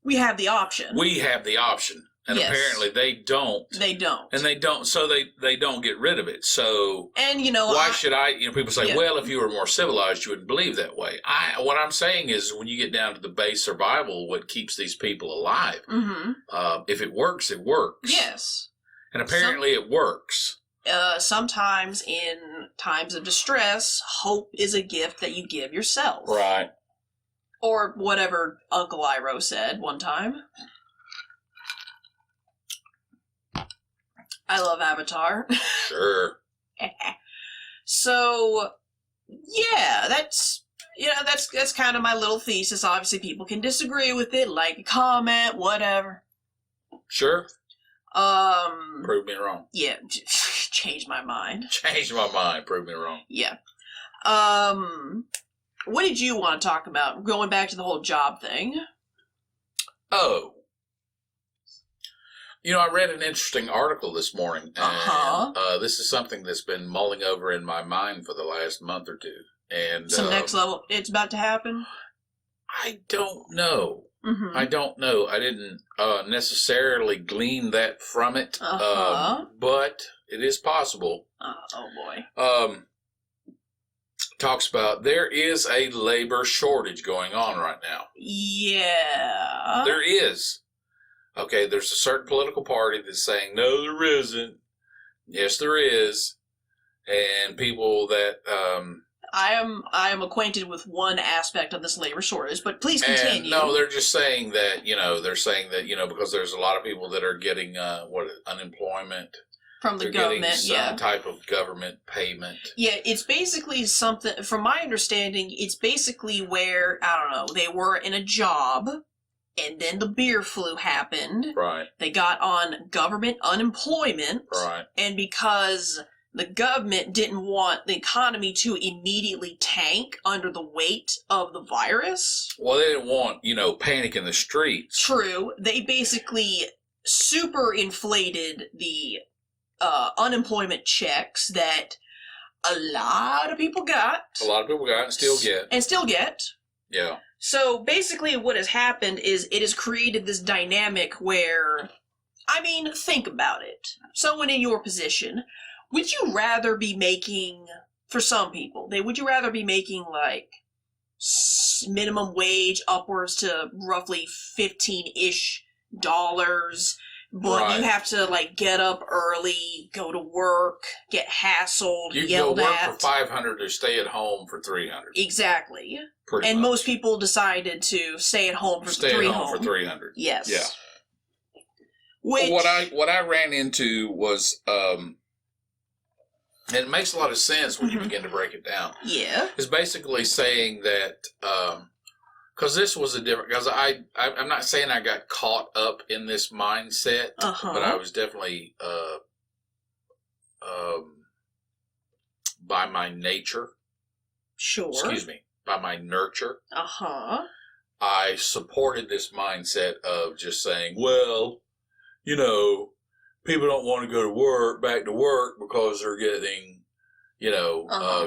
we have the option. we have the option, and Yes. apparently they don't. They don't. And they don't, so they don't get rid of it. So And why should I? People say, Yeah. well, if you were more civilized, you wouldn't believe that way. What I'm saying is, when you get down to the base survival, what keeps these people alive? Mm-hmm. If it works, it works. Yes. And apparently it works. Sometimes in times of distress, hope is a gift that you give yourself. Right. Or whatever Uncle Iroh said one time. I love Avatar. Sure. So, yeah, that's kind of my little thesis. Obviously, people can disagree with it, like, comment, whatever. Sure. Prove me wrong. Yeah, change my mind. Change my mind. Prove me wrong. Yeah. What did you want to talk about? Going back to the whole job thing. Oh. I read an interesting article this morning, and this is something that's been mulling over in my mind for the last month or two. And Some next level, it's about to happen? I don't know. Mm-hmm. I don't know. I didn't necessarily glean that from it, but it is possible. Oh boy. Talks about there is a labor shortage going on right now. Yeah. There is. Okay, there's a certain political party that's saying, no, there isn't. Yes, there is. And people that... I am acquainted with one aspect of this labor shortage, but please continue. And no, they're just saying that, because there's a lot of people that are getting, unemployment. From the They're government, getting some type of government payment. Yeah, it's basically something, from my understanding, it's basically where, I don't know, they were in a job, and then the beer flu happened. Right. They got on government unemployment. Right. And because the government didn't want the economy to immediately tank under the weight of the virus. Well, they didn't want, panic in the streets. True. They basically super inflated the unemployment checks that a lot of people got. A lot of people got and still get. And still get. Yeah. So basically what has happened is it has created this dynamic where, think about it. Someone in your position, would you rather be making, for some people, would you rather be making like minimum wage upwards to roughly $15-ish, but Right. you have to like get up early, go to work, get hassled, You can yelled go work at. for $500 or stay at home for $300. Exactly. Pretty And much. most people decided to stay at home for Stay at home for $300. Yes. Yeah. Which, What I ran into was, and it makes a lot of sense when you begin to break it down. Yeah. Is basically saying that, because this was a different, because I'm not saying I got caught up in this mindset, but I was definitely, by my nature, by my nurture, I supported this mindset of just saying, well, people don't want to go back to work because they're getting,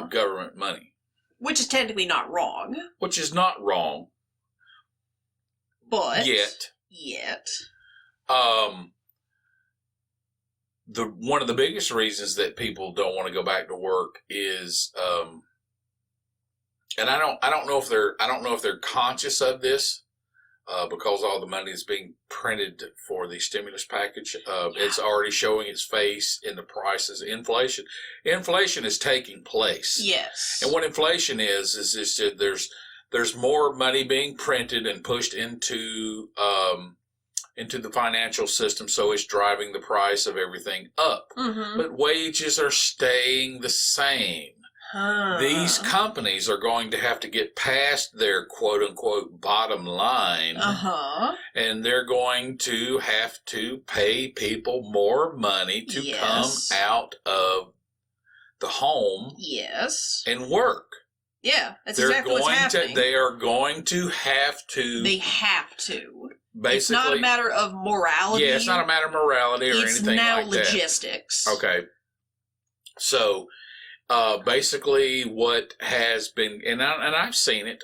government money. Which is technically not wrong. Which is not wrong. But. Yet. One of the biggest reasons that people don't want to go back to work is, and I don't know if they're conscious of this, because all the money is being printed for the stimulus package. It's already showing its face in the prices. Inflation is taking place. Yes. And what inflation is just there's more money being printed and pushed into into the financial system, so it's driving the price of everything up. Mm-hmm. But wages are staying the same. These companies are going to have to get past their quote-unquote bottom line, and they're going to have to pay people more money to come out of the home and work. Yeah, that's exactly what's happening. They are going to have to. They have to. Basically, it's not a matter of morality. Yeah, it's not a matter of morality or anything like that. It's now logistics. Okay. So, basically what has been, and I've seen it,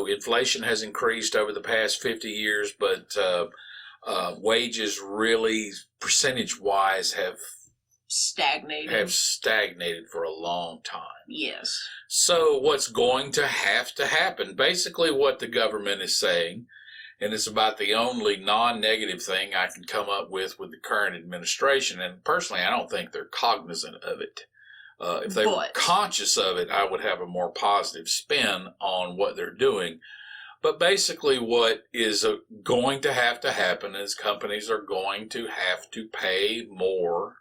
inflation has increased over the past 50 years, but wages really, percentage-wise, have stagnated for a long time. Yes. So what's going to have to happen, basically what the government is saying, and it's about the only non-negative thing I can come up with the current administration, and personally I don't think they're cognizant of it. If they were conscious of it, I would have a more positive spin on what they're doing. But basically what is going to happen is companies are going to have to pay more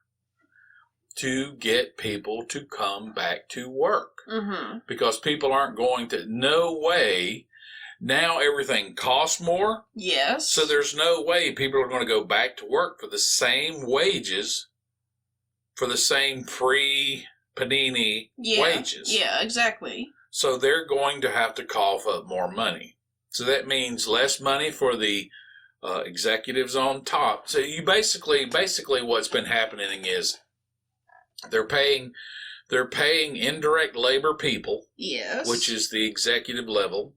to get people to come back to work. Because people aren't going to, no way, now everything costs more. Yes. So there's no way people are going to go back to work for the same wages, for the same pre-panini wages. Yeah, exactly. So they're going to have to cough up more money. So that means less money for the executives on top. So you basically what's been happening is they're paying indirect labor people, which is the executive level,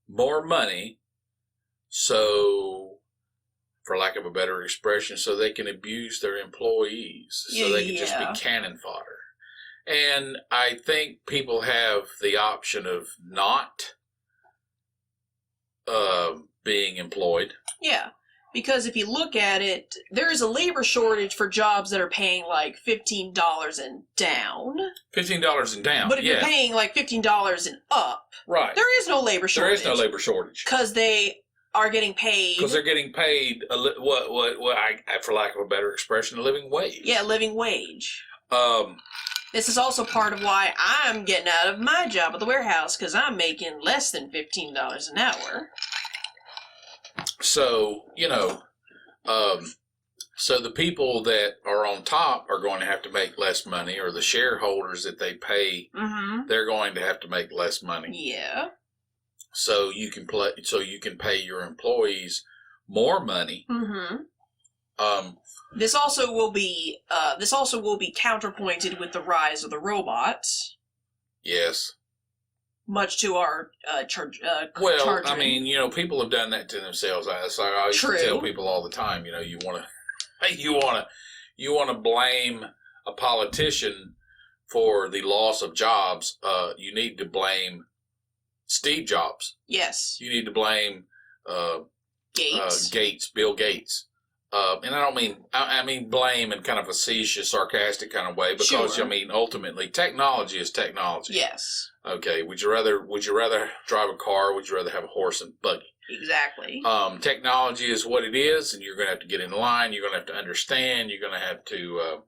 more money, so, for lack of a better expression, so they can abuse their employees, so they can just be cannon fodder. And I think people have the option of not being employed. Yeah. Because if you look at it, there is a labor shortage for jobs that are paying like $15 and down. $15 and down, but if you're paying like $15 and up, right, there is no labor shortage. There is no labor shortage. Because they are getting paid. Because they're getting paid for lack of a better expression, a living wage. Yeah, living wage. This is also part of why I'm getting out of my job at the warehouse, because I'm making less than $15 an hour. So, so the people that are on top are going to have to make less money, or the shareholders that they pay, they're going to have to make less money. Yeah. So you can pay your employees more money. This also will be counterpointed with the rise of the robots. Yes. Much to our well, I mean, people have done that to themselves. I used to tell people all the time, you want to blame a politician for the loss of jobs. You need to blame Steve Jobs. Yes. You need to blame Gates. Bill Gates. And I mean blame in kind of a facetious, sarcastic kind of way, because ultimately technology is technology. Yes. Okay. Would you rather drive a car? Or would you rather have a horse and buggy? Exactly. Technology is what it is, and you're going to have to get in line. You're going to have to understand. You're going to have to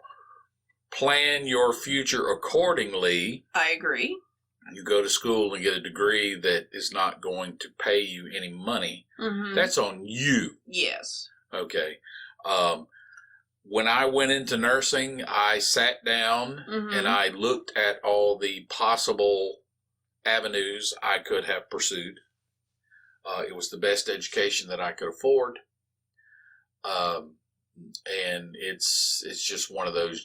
plan your future accordingly. I agree. You go to school and get a degree that is not going to pay you any money. That's on you. Yes. Okay. When I went into nursing, I sat down and I looked at all the possible avenues I could have pursued. It was the best education that I could afford. And it's just one of those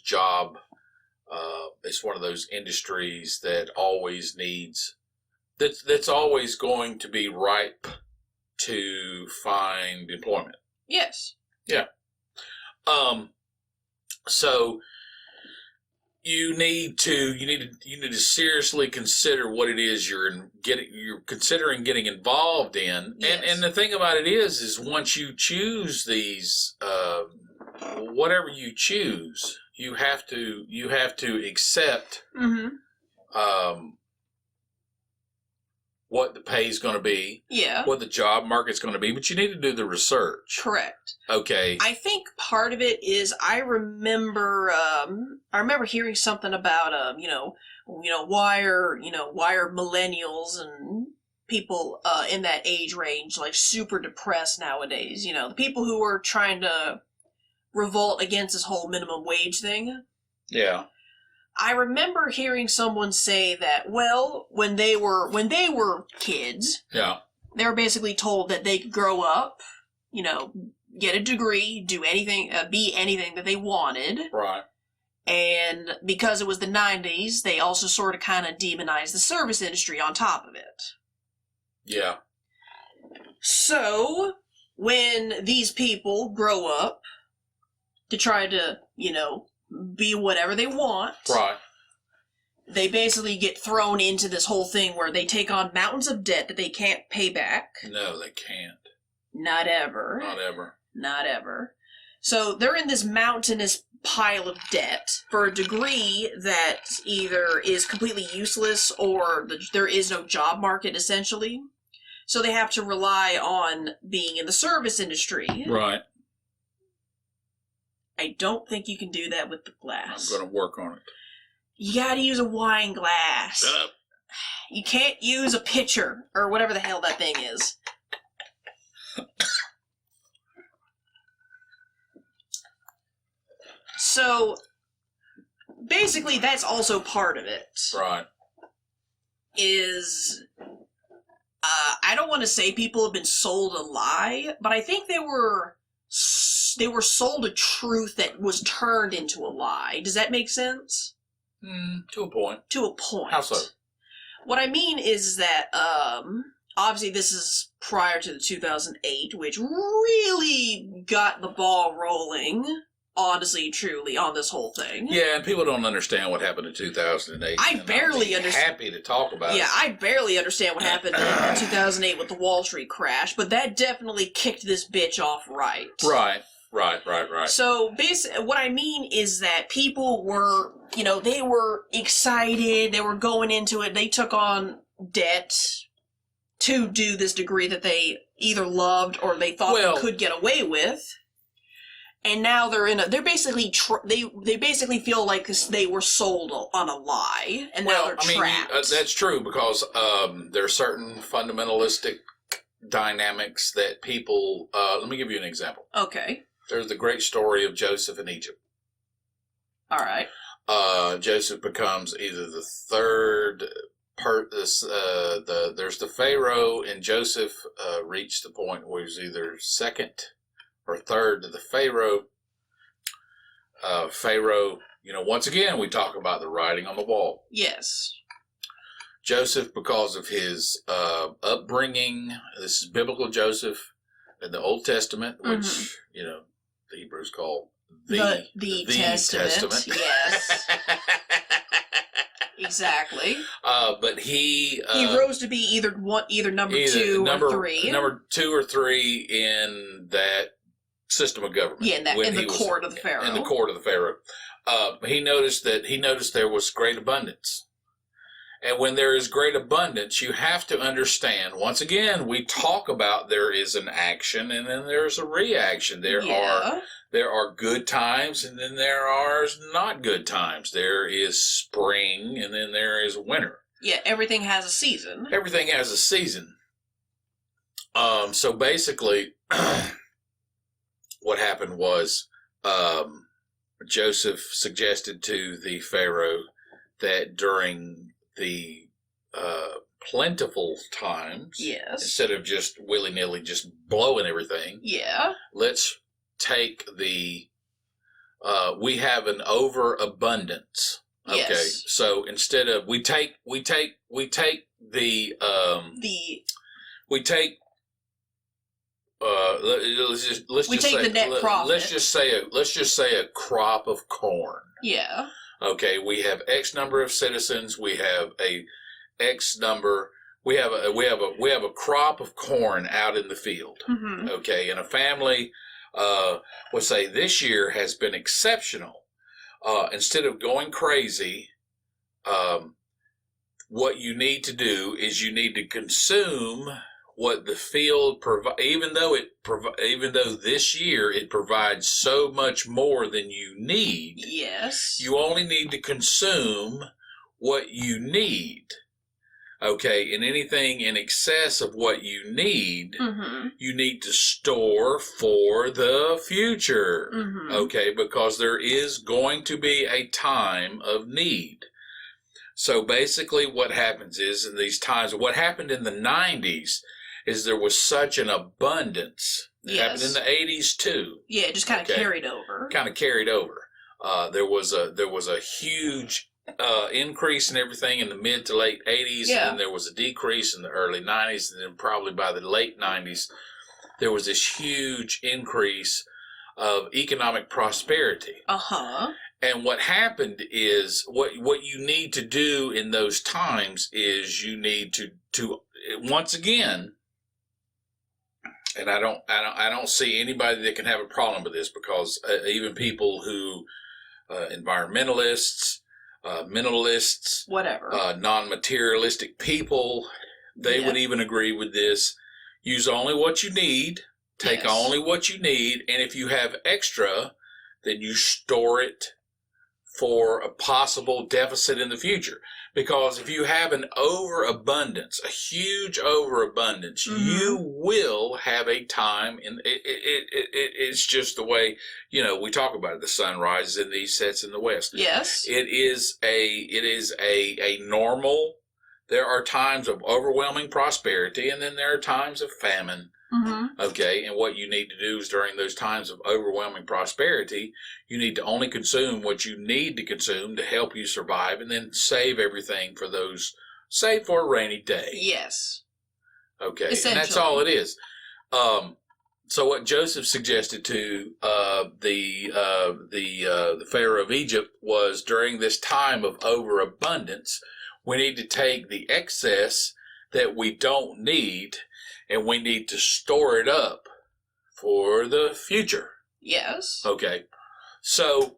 it's one of those industries that always needs, that's always going to be ripe to find employment. Yes. Yeah. So you need to seriously consider what it is you're considering getting involved in. Yes. And the thing about it is once you choose these, whatever you choose, you have to accept, what the pay is going to be, Yeah. what the job market's going to be, but you need to do the research. Correct. Okay. I think part of it is I remember hearing something about why are millennials and people in that age range like super depressed nowadays, the people who are trying to revolt against this whole minimum wage thing. Yeah. I remember hearing someone say that, well, when they were kids, yeah, they were basically told that they could grow up, get a degree, do anything, be anything that they wanted. Right. And because it was the 90s, they also sort of kind of demonized the service industry on top of it. Yeah. So, when these people grow up to try to, be whatever they want. Right. They basically get thrown into this whole thing where they take on mountains of debt that they can't pay back. No, they can't. Not ever. Not ever. Not ever. So they're in this mountainous pile of debt for a degree that either is completely useless or there is no job market, essentially. So they have to rely on being in the service industry. Right. I don't think you can do that with the glass. I'm going to work on it. You gotta use a wine glass. Shut up. You can't use a pitcher, or whatever the hell that thing is. So, basically, that's also part of it. Right. I don't want to say people have been sold a lie, but I think they were sold a truth that was turned into a lie. Does that make sense? To a point. To a point. How so? What I mean is that, obviously this is prior to the 2008, which really got the ball rolling, honestly, truly, on this whole thing. Yeah, and people don't understand what happened in 2008. I barely understand. Happy to talk about it. Yeah, I barely understand what happened in 2008 with the Wall Street crash, but that definitely kicked this bitch off right. Right. So, what I mean is that people were, they were excited, they were going into it, they took on debt to do this degree that they either loved or they thought they could get away with. And now they're basically, they basically feel like they were sold on a lie, and now they're trapped. That's true, because there are certain fundamentalistic dynamics that people, let me give you an example. Okay. There's the great story of Joseph in Egypt. All right. Joseph becomes either the third there's the Pharaoh, and Joseph reached the point where he was either second or third to the Pharaoh. Pharaoh, once again, we talk about the writing on the wall. Yes. Joseph, because of his upbringing, this is biblical Joseph in the Old Testament, which, the Hebrews call the Testament. Yes. Exactly. But he rose to be either number two or three. Number 2 or 3 in that system of government. Yeah, in the court of the Pharaoh. In the court of the Pharaoh. He noticed there was great abundance. And when there is great abundance, you have to understand, once again, we talk about there is an action and then there's a reaction. There are good times and then there are not good times. There is spring and then there is winter. Yeah, everything has a season. Everything has a season. So basically, what happened was Joseph suggested to the Pharaoh that during the plentiful times, instead of just willy-nilly just blowing everything, let's take we have an overabundance. Okay, yes. So instead of we take the net profit. Let's just say a crop of corn. Yeah. Okay, we have X number of citizens. We have a X number. We have a crop of corn out in the field. Mm-hmm. Okay, and a family would say this year has been exceptional. Instead of going crazy, what you need to do is you need to consume what the field provides, even though this year it provides so much more than you need. Yes. You only need to consume what you need. Okay, and anything in excess of what you need, you need to store for the future. Okay, because there is going to be a time of need. So basically what happens is in these times, what happened in the 90s is there was such an abundance. It happened in the 80s too. Yeah, it just kind of carried over. Kind of carried over. There was a huge increase in everything in the mid to late 80s, and there was a decrease in the early 90s, and then probably by the late 90s, there was this huge increase of economic prosperity. And what happened is what you need to do in those times is you need to once again, and I don't see anybody that can have a problem with this, because even people who environmentalists, mentalists, whatever, non-materialistic people, they would even agree with this. Use only what you need, take only what you need, and if you have extra, then you store it for a possible deficit in the future. Because if you have an overabundance, a huge overabundance, you will have a time, and it's just the way, we talk about it. The sun rises in the east, sets in the west. Yes. It is a normal, there are times of overwhelming prosperity, and then there are times of famine. Okay, and what you need to do is during those times of overwhelming prosperity, you need to only consume what you need to consume to help you survive, and then save everything for a rainy day. Yes. Okay, and that's all it is. So what Joseph suggested to the Pharaoh of Egypt was, during this time of overabundance, we need to take the excess that we don't need, and we need to store it up for the future. Yes. Okay. So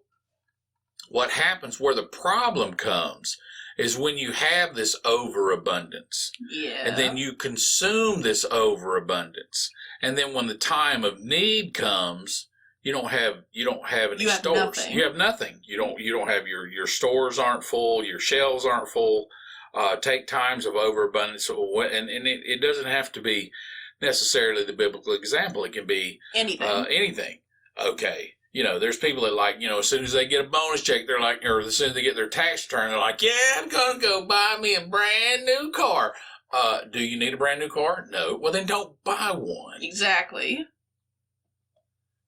what happens, where the problem comes, is when you have this overabundance. Yeah. And then you consume this overabundance. And then when the time of need comes, you don't have any stores. Nothing. You have nothing. You don't have your stores aren't full, your shelves aren't full. Take times of overabundance, and it doesn't have to be necessarily the biblical example. It can be anything. Okay, there's people that as soon as they get a bonus check, they're like, or as soon as they get their tax return, they're like, yeah, I'm gonna go buy me a brand new car. Do you need a brand new car? No. Well, then don't buy one. Exactly.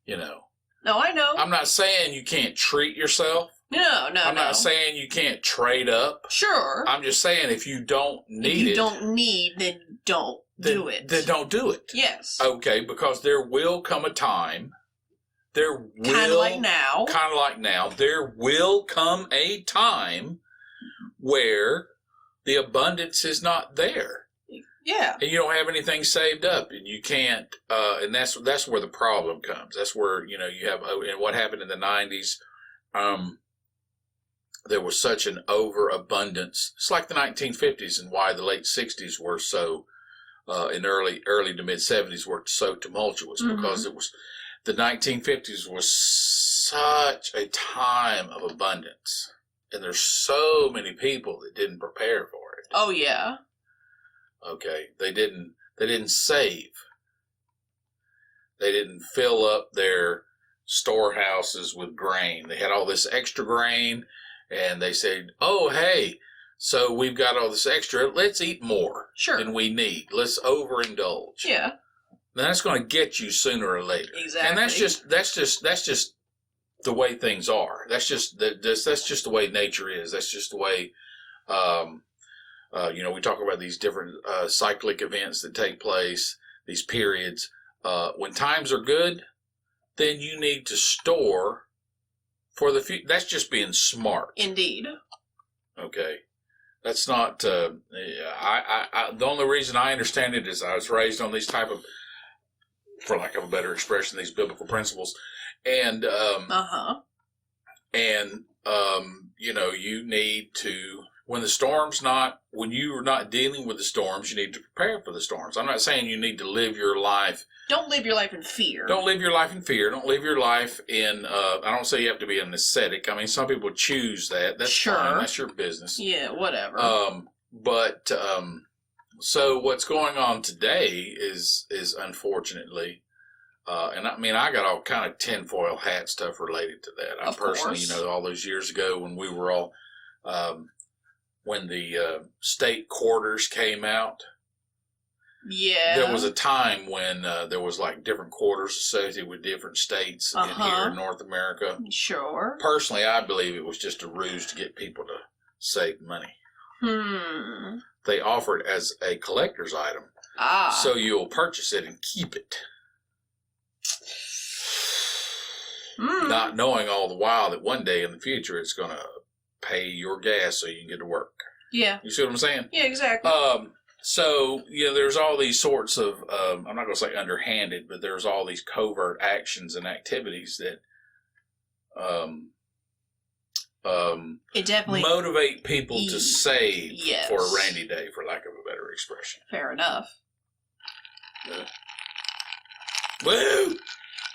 No, I know. I'm not saying you can't treat yourself. No. I'm not saying you can't trade up. Sure. I'm just saying if you don't need it. If you don't need, then don't do it. Then don't do it. Yes. Okay, because there will come a time. Kind of like now. There will come a time where the abundance is not there. Yeah. And you don't have anything saved up, and you can't. And that's where the problem comes. That's where you have. And what happened in the 90s? There was such an overabundance. It's like the 1950s, and why the late 60s were so, in early to mid 70s were so tumultuous, because the 1950s was such a time of abundance, and there's so many people that didn't prepare for it. Oh yeah. Okay, they didn't save. They didn't fill up their storehouses with grain. They had all this extra grain. And they said, oh, hey, so we've got all this extra. Let's eat more than we need. Let's overindulge. Yeah. And that's going to get you sooner or later. Exactly. And that's just the way things are. That's just the way nature is. That's just the way, we talk about these different cyclic events that take place, these periods. When times are good, then you need to store for the future. That's just being smart. Indeed. Okay. That's not, the only reason I understand it is I was raised on these type of, for lack of a better expression, these biblical principles. And, you need to, when you're not dealing with the storms, you need to prepare for the storms. I'm not saying you need to live your life. Don't live your life in fear. Don't live your life in fear. Don't live your life in, I don't say you have to be an ascetic. I mean, some people choose that. That's fine. That's your business. Yeah, whatever. So what's going on today is unfortunately, and I mean, I got all kind of tinfoil hat stuff related to that. I personally, all those years ago when we were all, when the state quarters came out. Yeah. There was a time when there was like different quarters associated with different states in here in North America. Sure. Personally, I believe it was just a ruse to get people to save money. They offer it as a collector's item. So you'll purchase it and keep it. Not knowing all the while that one day in the future it's going to pay your gas so you can get to work. Yeah. You see what I'm saying? Yeah, exactly. So, there's all these sorts of, I'm not going to say underhanded, but there's all these covert actions and activities that it definitely motivate people to save for a rainy day, for lack of a better expression. Fair enough. Woo!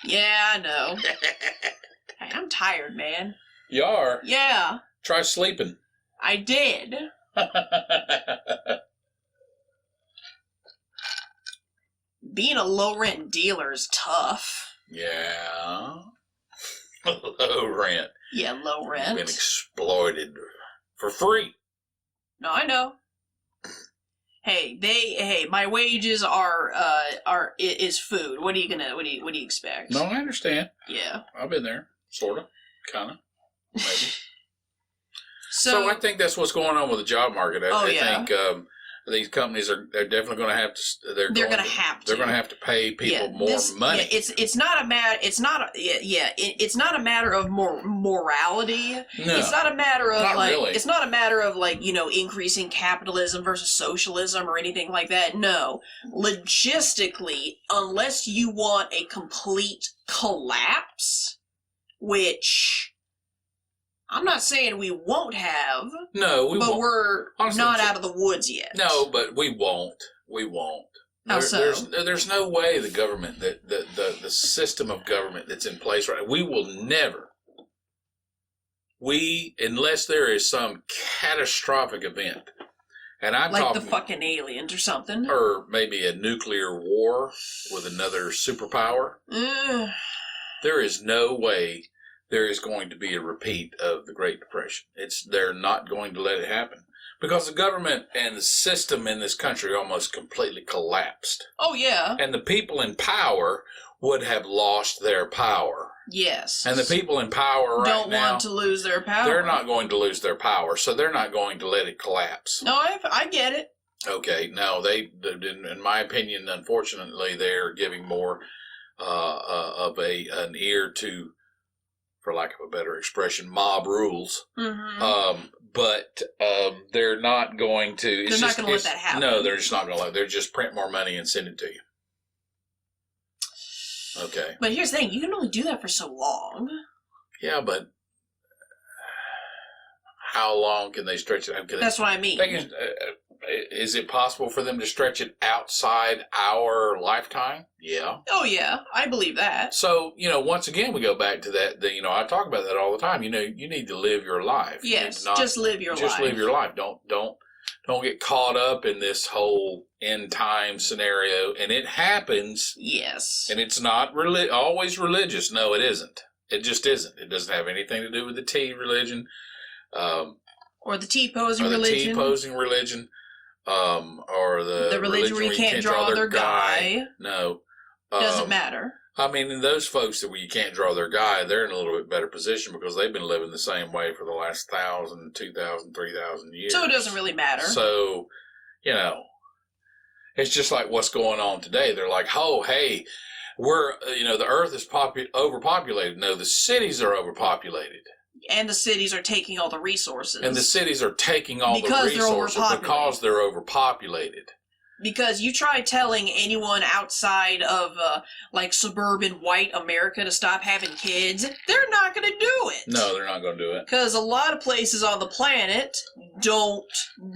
Yeah, I know. Hey, I'm tired, man. You are? Yeah. Try sleeping. I did. Being a low-rent dealer is tough. Yeah. Low rent. Yeah, low rent. You've been exploited for free. No, I know. Hey, my wages is food. What do you expect? No, I understand. Yeah. I've been there. Sorta. Kinda. Maybe. So I think that's what's going on with the job market. I think these companies are definitely going to have to. They're going to have to pay people more money. Yeah, it's not a matter of morality. No, it's not a matter of really. It's not a matter of increasing capitalism versus socialism or anything like that. No, logistically, unless you want a complete collapse, which I'm not saying we won't have. No, but we're not out of the woods yet. No, but we won't. We won't. How so? There's no way the government, the system of government that's in place right now, we will never. Unless there is some catastrophic event, and I'm like talking the fucking aliens or something, or maybe a nuclear war with another superpower. There is no way there is going to be a repeat of the Great Depression. They're not going to let it happen because the government and the system in this country almost completely collapsed. Oh, yeah. And the people in power would have lost their power. Yes. And the people in power right now don't want to lose their power. They're not going to lose their power, so they're not going to let it collapse. No, I get it. Okay, no, in my opinion, unfortunately, they're giving more of an ear to, for lack of a better expression, mob rules. But they're not going to. They're not going to let that happen. No, they're just not going to let. They're just print more money and send it to you. Okay. But here's the thing: you can only do that for so long. Yeah, but how long can they stretch it? That's what I mean. Is it possible for them to stretch it outside our lifetime? Yeah. Oh, yeah. I believe that. So, once again, we go back to that. I talk about that all the time. You need to live your life. Yes, just live your life. Just live your life. Don't get caught up in this whole end time scenario. And it happens. Yes. And it's not always religious. No, it isn't. It just isn't. It doesn't have anything to do with the tea religion. Or the T-posing religion. Or the T-posing religion. Or the religion where you can't draw their guy. No. Doesn't matter. I mean, and those folks that you can't draw their guy, they're in a little bit better position because they've been living the same way for the last 1,000, 2,000, 3,000 years. So it doesn't really matter. So, it's just like what's going on today. They're like, oh, hey, the earth is overpopulated. No, the cities are overpopulated. And the cities are taking all the resources. And the cities are taking all the resources because they're overpopulated. Because you try telling anyone outside of, like, suburban white America to stop having kids, they're not going to do it. No, they're not going to do it. Because a lot of places on the planet don't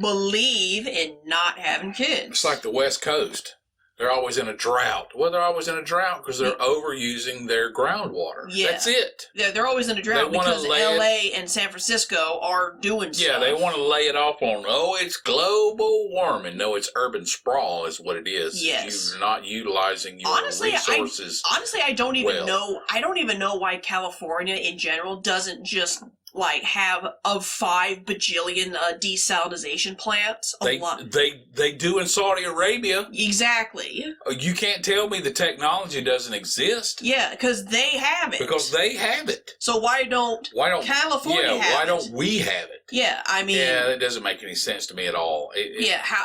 believe in not having kids. It's like the West Coast. They're always in a drought. Well, they're always in a drought because they're overusing their groundwater. Yeah. That's it. They're always in a drought because LA and San Francisco are doing stuff. Yeah, they want to lay it off on, it's global warming. No, it's urban sprawl is what it is. Yes. You're not utilizing your resources. Honestly, I don't even know. I don't even know why California in general doesn't just like have 5 bajillion desalination plants. They do in Saudi Arabia. Exactly. You can't tell me the technology doesn't exist. Yeah, because they have it. Because they have it. So why don't California have it? Why don't we have it? Yeah, I mean... Yeah, that doesn't make any sense to me at all.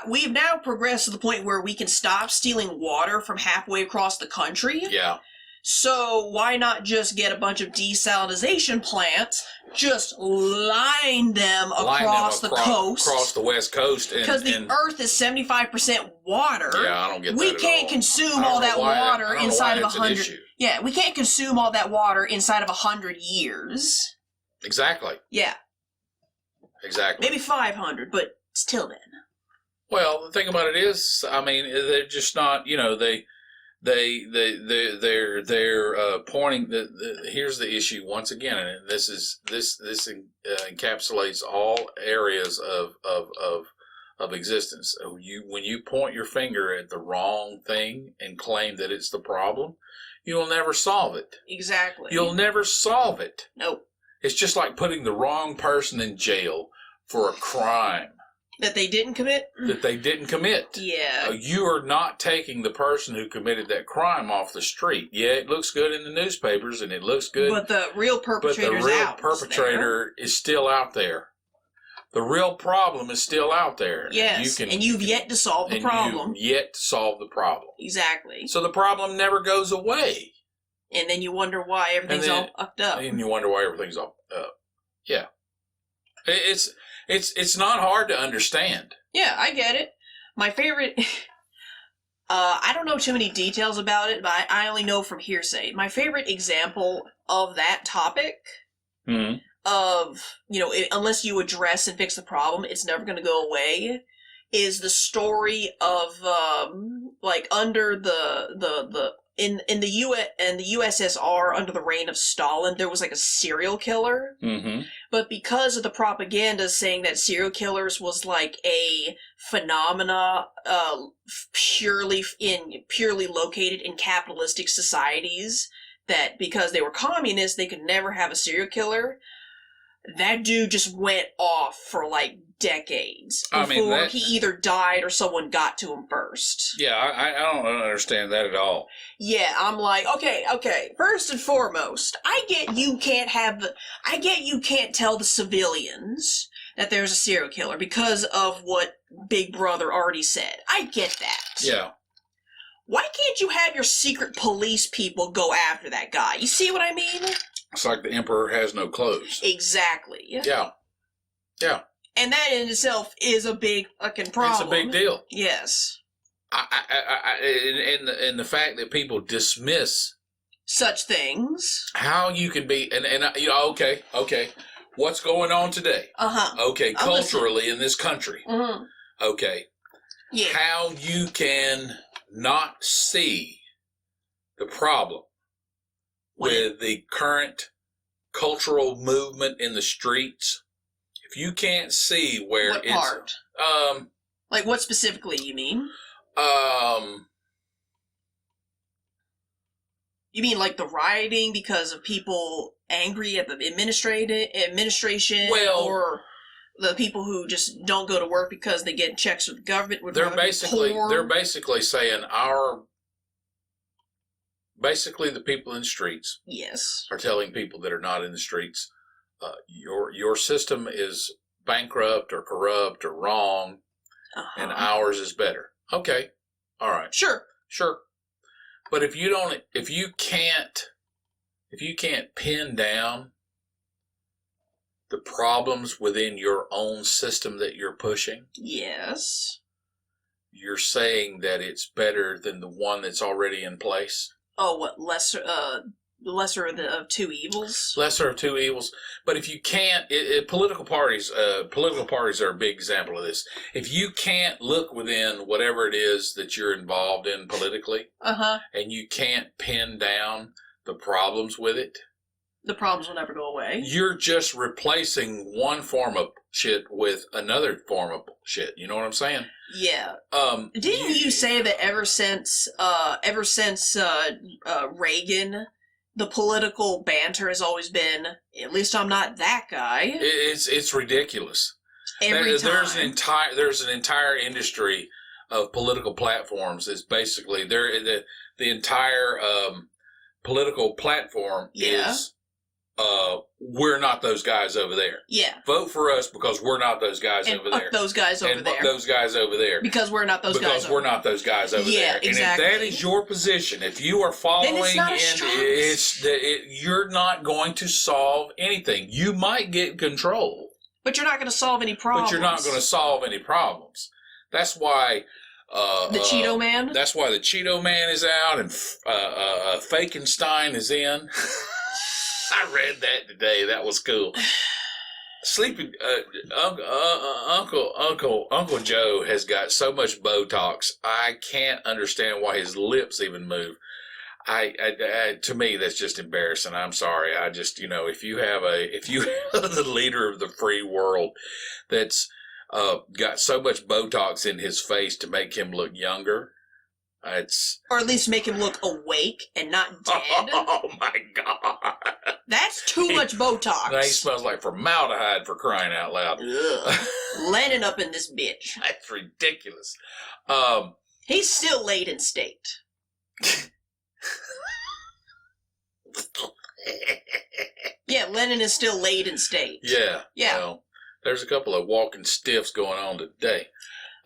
We've now progressed to the point where we can stop stealing water from halfway across the country. Yeah. So why not just get a bunch of desalination plants, just line them across the coast. Across the West Coast. Because the Earth is 75% water. Yeah, I don't get that We can't consume all that water inside of 100... Yeah, we can't consume all that water inside of 100 years. Exactly. Yeah. Exactly. Maybe 500, but still then. Well, the thing about it is, I mean, they're just not, they're pointing here's the issue once again, and this encapsulates all areas of existence. When you point your finger at the wrong thing and claim that it's the problem, you'll never solve it. Exactly. You'll never solve it. Nope. It's just like putting the wrong person in jail for a crime that they didn't commit. Yeah. You are not taking the person who committed that crime off the street. Yeah, it looks good in the newspapers and it looks good. But the real perpetrator is still out there. The real problem is still out there. Yes, and you've yet to solve the problem. Exactly. So the problem never goes away. And then you wonder why everything's all fucked up. And you wonder why everything's all up. Yeah. It's not hard to understand. Yeah, I get it. My favorite... I don't know too many details about it, but I only know from hearsay. My favorite example of that topic... Mm-hmm. Of, unless you address and fix the problem, it's never going to go away, is the story of, under in the USSR under the reign of Stalin, there was like a serial killer. Mm-hmm. But because of the propaganda saying that serial killers was like a phenomena, purely located in capitalistic societies, that because they were communists, they could never have a serial killer. That dude just went off for like decades before he either died or someone got to him first. Yeah, I don't understand that at all. Yeah, I'm like, okay. First and foremost, I get you can't tell the civilians that there's a serial killer because of what Big Brother already said. I get that. Yeah. Why can't you have your secret police people go after that guy? You see what I mean? It's like the emperor has no clothes. Exactly. Yeah. And that in itself is a big fucking problem. It's a big deal. Yes. And the fact that people dismiss such things. How you can be okay. What's going on today? Okay, culturally in this country. Mm-hmm. Okay. Yeah. How you can not see the problem with the current cultural movement in the streets. If you can't see where what part? Like what specifically you mean? You mean like the rioting because of people angry at the administration, or the people who just don't go to work because they get checks from the government? They're basically saying Basically, the people in the streets are telling people that are not in the streets, your system is bankrupt or corrupt or wrong, and ours is better. Okay, all right, sure. But if you can't pin down the problems within your own system that you're pushing, yes, you're saying that it's better than the one that's already in place? Oh, what, lesser of two evils? Lesser of two evils. But if you can't, political parties are a big example of this. If you can't look within whatever it is that you're involved in politically, and you can't pin down the problems with it, the problems will never go away. You're just replacing one form of shit with another form of shit. You know what I'm saying? Yeah. Didn't you say that ever since Reagan, the political banter has always been, at least I'm not that guy. It's ridiculous. Every time. There's an entire industry of political platforms. It's basically the entire political platform is we're not those guys over there. Yeah. Vote for us because we're not those guys over there. And those guys over there. And those guys over there. Because we're not those guys. Because we're not those guys over there. Yeah, exactly. And if that is your position, if you are following, then it's not you're not going to solve anything. You might get control, but you're not going to solve any problems. But you're not going to solve any problems. That's why the Cheeto Man. That's why the Cheeto Man is out and Fakenstein is in. I read that today. That was cool. Sleepy Uncle Joe has got so much Botox. I can't understand why his lips even move. To me, that's just embarrassing. I'm sorry. I just, if you have the leader of the free world that's got so much Botox in his face to make him look younger. Or at least make him look awake and not dead. Oh my God. That's too much Botox. Now he smells like formaldehyde, for crying out loud. Landing up in this bitch. That's ridiculous. He's still laid in state. Yeah, Lennon is still laid in state. Yeah. Yeah. Well, there's a couple of walking stiffs going on today.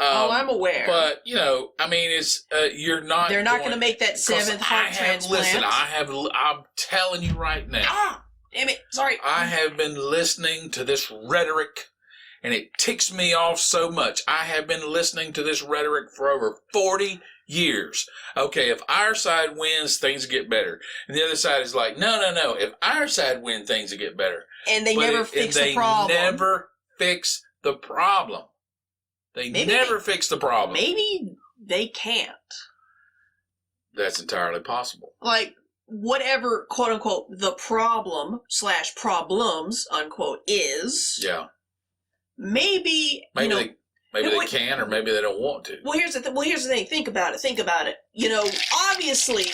I'm aware. But, it's, you're not. They're not going to make that seventh heart transplant. Listen, I'm telling you right now. Ah! Damn it. Sorry. I have been listening to this rhetoric, and it ticks me off so much. I have been listening to this rhetoric for over 40 years. Okay, if our side wins, things get better. And the other side is like, no. If our side wins, things get better. And they never fix the problem. They never fix the problem. They never fix the problem. Maybe they can't. That's entirely possible. Like, whatever, quote unquote, the problem / problems, unquote, is. Yeah. Maybe they can, or maybe they don't want to. Well, here's the thing. Think about it. Obviously,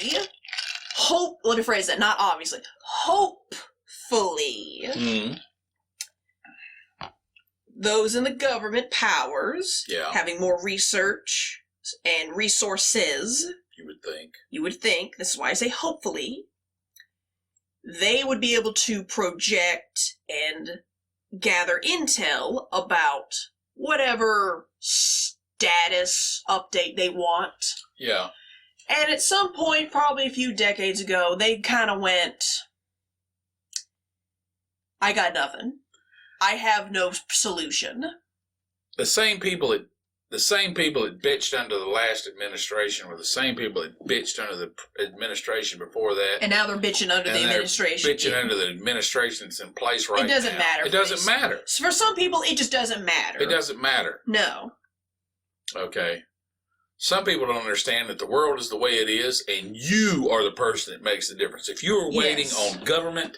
let me phrase that. Not obviously. Hopefully. Mm-hmm. Those in the government powers, having more research and resources. You would think. This is why I say hopefully. They would be able to project and gather intel about whatever status update they want. Yeah. And at some point, probably a few decades ago, they kind of went, I got nothing. I have no solution. The same people that bitched under the last administration were the same people that bitched under the administration before that. And now they're bitching under the administration. Bitching under the administration that's in place right now. It doesn't matter. It doesn't matter. For some people, it just doesn't matter. It doesn't matter. No. Okay. Some people don't understand that the world is the way it is, and you are the person that makes the difference. If you are waiting on government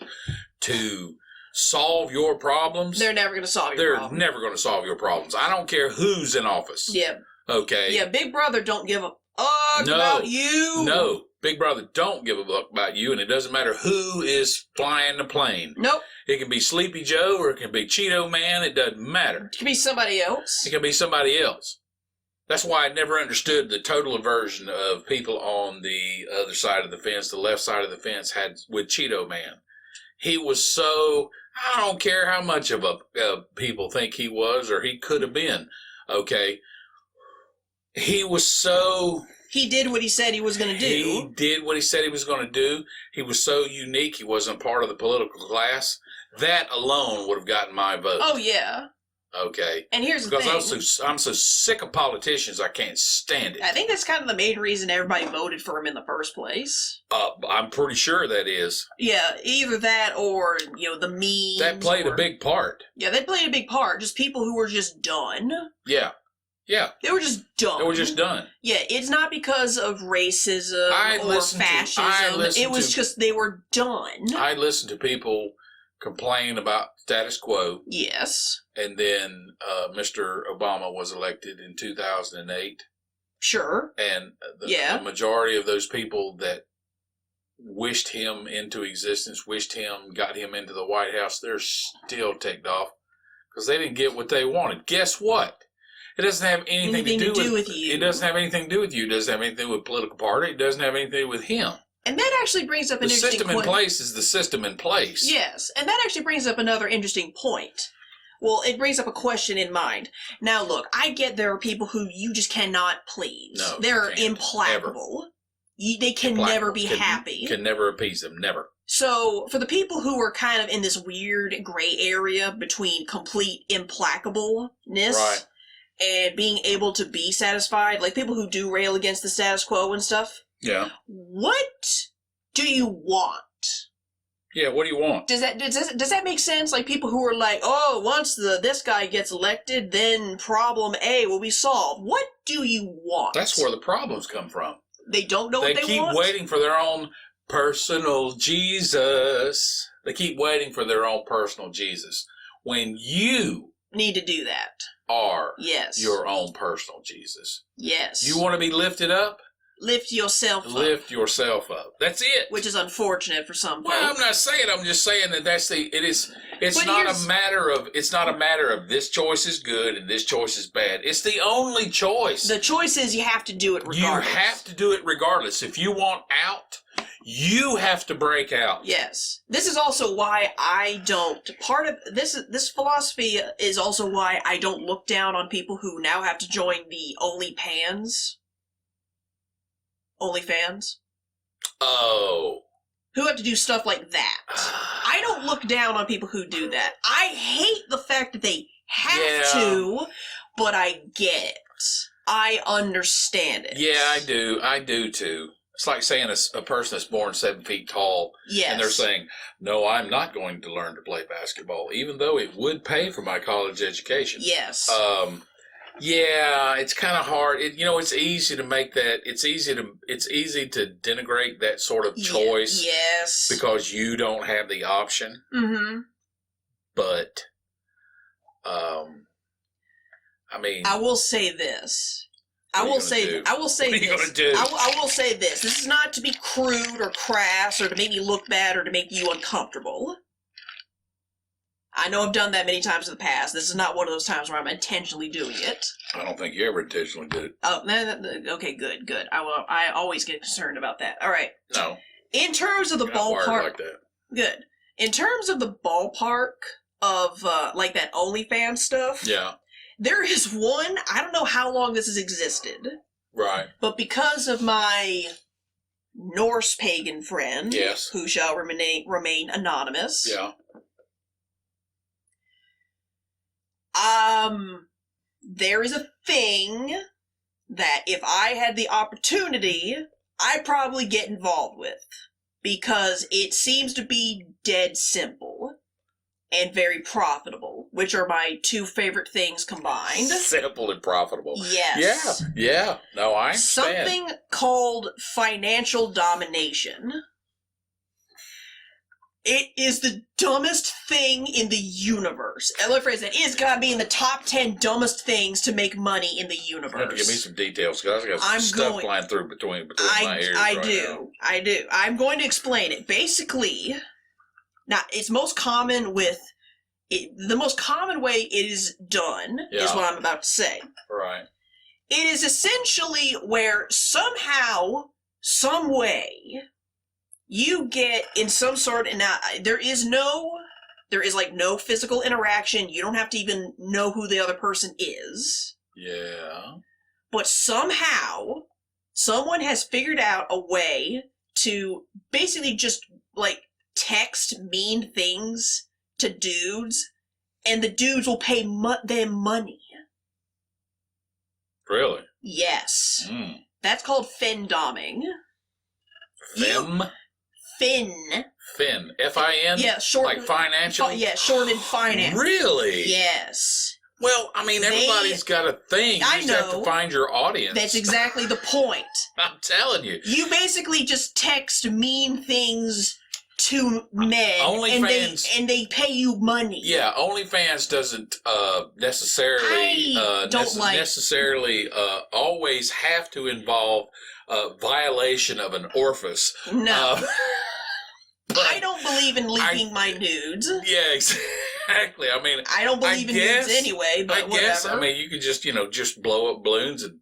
to solve your problems, they're never going to solve your problems. They're never going to solve your problems. I don't care who's in office. Yeah. Okay. Yeah, Big Brother don't give a fuck about you. No, Big Brother don't give a fuck about you, and it doesn't matter who is flying the plane. Nope. It can be Sleepy Joe or it can be Cheeto Man. It doesn't matter. It can be somebody else. It can be somebody else. That's why I never understood the total aversion of people on the other side of the fence, the left side of the fence, had with Cheeto Man. He was so, I don't care how much of a people think he was or he could have been, okay? He was so... He did what he said he was going to do. He did what he said he was going to do. He was so unique. He wasn't part of the political class. That alone would have gotten my vote. Oh, yeah. Okay. And here's the Because thing. I'm so sick of politicians, I can't stand it. I think that's kind of the main reason everybody voted for him in the first place. I'm pretty sure that is. Yeah, either that or, the memes. That played a big part. Yeah, they played a big part. Just people who were just done. Yeah. Yeah. They were just done. They were just done. Yeah, it's not because of racism or fascism. It was just they were done. I listened to people complain about status quo. Yes. And then Mr. Obama was elected in 2008. Sure. And the majority of those people that wished him into existence, got him into the White House, they're still ticked off because they didn't get what they wanted. Guess what? It doesn't have anything to do with you. It doesn't have anything to do with you. It doesn't have anything to do with political party. It doesn't have anything to do with him. And that actually brings up an interesting point. The system in place is the system in place. Yes, and that actually brings up another interesting point. Well, it brings up a question in mind. Now, look, I get there are people who you just cannot please. No, they're implacable. They can never be happy. Can never appease them. Never. So, for the people who are kind of in this weird gray area between complete implacableness and being able to be satisfied, like people who do rail against the status quo and stuff. Yeah. What do you want? Yeah, what do you want? Does that make sense? Like people who are like, oh, once this guy gets elected, then problem A will be solved. What do you want? That's where the problems come from. They don't know what they want? They keep waiting for their own personal Jesus. They keep waiting for their own personal Jesus. When you need to do that. Are your own personal Jesus. Yes. You want to be lifted up? Lift yourself up. Lift yourself up. That's it. Which is unfortunate for some folks. Well, I'm not saying. I'm just saying that it's not a matter of this choice is good and this choice is bad. It's the only choice. The choice is you have to do it regardless. You have to do it regardless. If you want out, you have to break out. Yes. This is also why I don't. Part of this philosophy is also why I don't look down on people who now have to join the OnlyFans. OnlyFans. Oh. Who have to do stuff like that. I don't look down on people who do that. I hate the fact that they have to, but I get it. I understand it. Yeah, I do. I do too. It's like saying a person that's born 7 feet tall, and they're saying, no, I'm not going to learn to play basketball, even though it would pay for my college education. Yes. Yeah, it's kind of hard. It's easy to make that. It's easy to denigrate that sort of choice. Yes. Because you don't have the option. Mm-hmm. But, I mean, I will say this. I will say this. What are you gonna do? I will say this. This is not to be crude or crass or to make me look bad or to make you uncomfortable. I know I've done that many times in the past. This is not one of those times where I'm intentionally doing it. I don't think you ever intentionally did it. Oh, okay, good. I always get concerned about that. All right. No. In terms of the ballpark, like that. Good. In terms of the ballpark of like that OnlyFans stuff. Yeah. There is one. I don't know how long this has existed. Right. But because of my Norse pagan friend, who shall remain anonymous. Yeah. There is a thing that if I had the opportunity, I'd probably get involved with. Because it seems to be dead simple and very profitable, which are my two favorite things combined. Simple and profitable. Yes. Yeah. No, I understand. Something called financial domination. It is the dumbest thing in the universe. And let me phrase that. It has got to be in the top 10 dumbest things to make money in the universe. You have to give me some details, because I got some stuff flying through between my ears I do. I'm going to explain it. Basically, now, it's most common with... the most common way it is done is what I'm about to say. Right. It is essentially where somehow, some way... you get in some sort, and now there is like no physical interaction. You don't have to even know who the other person is. Yeah. But somehow, someone has figured out a way to basically just like text mean things to dudes and the dudes will pay them money. Really? Yes. Mm. That's called fin-doming. Fem? Fin. Fin. F-I-N? Yeah, short. Like financial? Yeah, shortened finance. Really? Yes. Well, I mean, everybody's got a thing. You I just have know. to find your audience. That's exactly the point. I'm telling you. You basically just text mean things to men, OnlyFans. and they pay you money. Yeah, OnlyFans doesn't necessarily necessarily always have to involve violation of an orifice. No. But I don't believe in leaking my nudes. Yeah, exactly. I mean, I don't believe in nudes anyway, but I guess, whatever. I mean, you could just blow up balloons and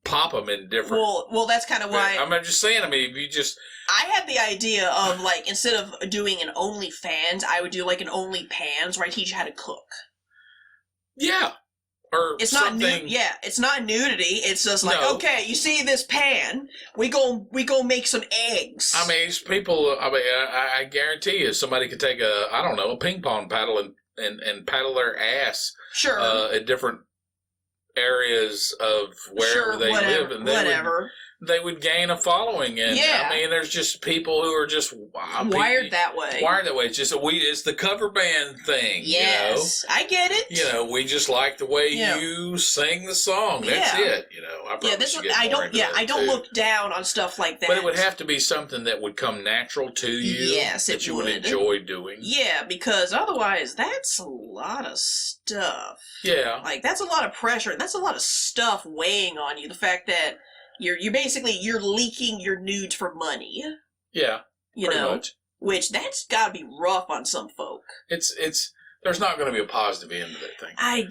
pop them in different... Well, that's kind of why... I'm just saying, I mean, if you just... I had the idea of, like, instead of doing an OnlyFans, I would do, like, an OnlyPans where I teach you how to cook. Yeah. Or it's something... it's not nudity. It's just like, No. Okay, you see this pan? We go make some eggs. I mean, it's people... I mean, I guarantee you, somebody could take a ping pong paddle and paddle their ass sure. At different areas of wherever they live, and they would gain a following. And I mean, there's just people who are just wired that way. It's just it's the cover band thing. Yes, you know? I get it. We just like the way you sing the song. That's it. I don't look down on stuff like that. But it would have to be something that would come natural to you. Yes, that you would enjoy doing. Yeah, because otherwise, that's a lot of stuff. Yeah, like that's a lot of pressure. That's a lot of stuff weighing on you. The fact that you're leaking your nudes for money. Yeah, pretty much. Which that's got to be rough on some folk. It's there's not going to be a positive end to that thing. I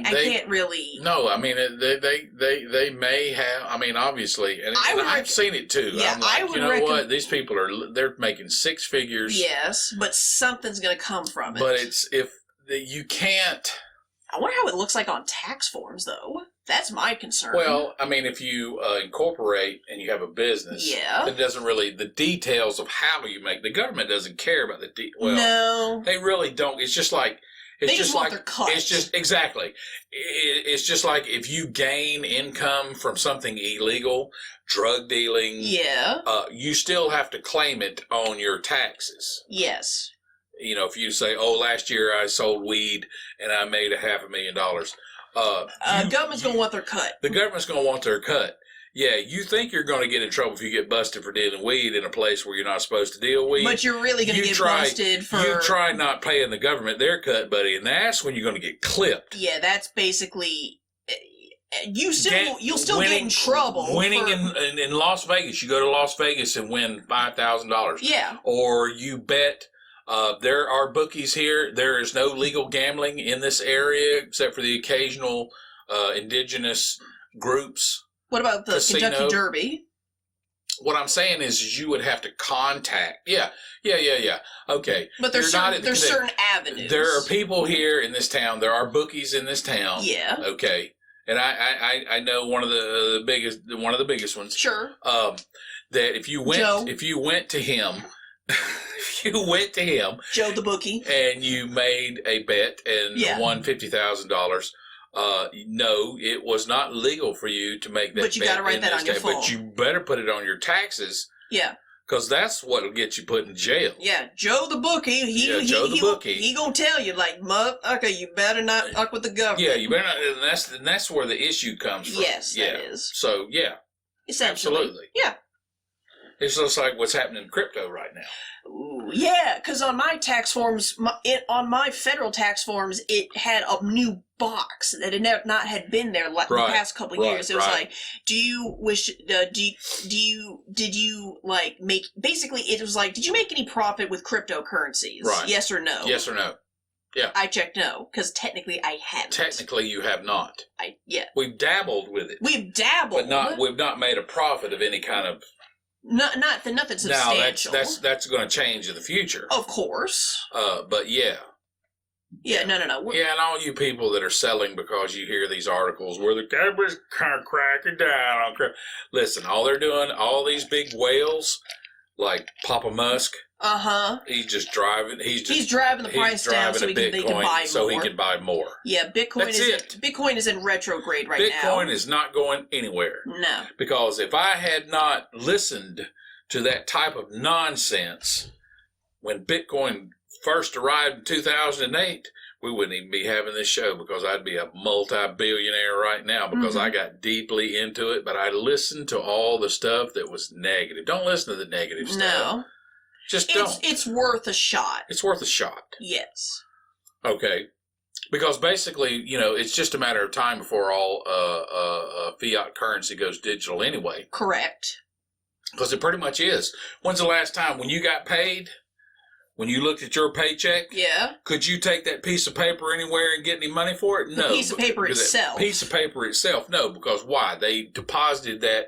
can't really. No, I mean they may have. I mean, obviously, and I've seen it too. Yeah, I'm like, you know what? These people they're making six figures. Yes, but something's going to come from it. But you can't. I wonder how it looks like on tax forms, though. That's my concern. Well, I mean, if you incorporate and you have a business, it doesn't really, the details of how you make, the government doesn't care about the no. They really don't. It's just like, they just want their cut. It's just, exactly. It's just like if you gain income from something illegal, drug dealing, you still have to claim it on your taxes. Yes. If you say, last year I sold weed and I made $500,000. Government's going to want their cut. The government's going to want their cut. Yeah, you think you're going to get in trouble if you get busted for dealing weed in a place where you're not supposed to deal weed. But you're really going to get busted for... You try not paying the government their cut, buddy, and that's when you're going to get clipped. Yeah, that's basically... You'll still get in trouble. Winning in Las Vegas. You go to Las Vegas and win $5,000. Yeah. Or you bet... there are bookies here. There is no legal gambling in this area except for the occasional indigenous groups. What about the casino. Kentucky Derby? What I'm saying is you would have to contact. Yeah. Okay. But there's certain avenues. There are people here in this town. There are bookies in this town. Yeah. Okay. And I know one of the biggest ones. Sure. That if you went to him. You went to him, Joe the bookie, and you made a bet and won $50,000. No, it was not legal for you to make that. But you got to write that on your phone. But you better put it on your taxes. Yeah, because that's what'll get you put in jail. Yeah, Joe the bookie. He gonna tell you like, motherfucker, you better not fuck with the government. Yeah, you better not. And that's where the issue comes from. Yes, that is. So essentially, absolutely, yeah. It's just like what's happening in crypto right now. Ooh, yeah, because on my tax forms, on my federal tax forms, it had a new box that had been there the past couple years. It was like, do you wish? Did you like make? Basically, it was like, did you make any profit with cryptocurrencies? Right. Yes or no? Yes or no. Yeah. I checked no, because technically I haven't. Technically, you have not. Yeah. We've dabbled with it. But we've not made a profit of any kind of. Nothing substantial. Now that's going to change in the future. Of course. But yeah. Yeah, no. Yeah, and all you people that are selling because you hear these articles where the government's kind of cracking down on crap. Listen, all they're doing, all these big whales like Papa Musk, He's just driving. He's driving the price down so they can buy more. So he can buy more. Yeah, Bitcoin is in retrograde right now. Bitcoin is not going anywhere. No. Because if I had not listened to that type of nonsense when Bitcoin first arrived in 2008, we wouldn't even be having this show, because I'd be a multi-billionaire right now, because I got deeply into it, but I listened to all the stuff that was negative. Don't listen to the negative stuff. No. Just don't. It's worth a shot. It's worth a shot. Yes. Okay. Because basically, it's just a matter of time before all fiat currency goes digital anyway. Correct. Because it pretty much is. When's the last time when you got paid, when you looked at your paycheck? Yeah. Could you take that piece of paper anywhere and get any money for it? No. The piece of paper itself. Piece of paper itself, no. Because why? They deposited that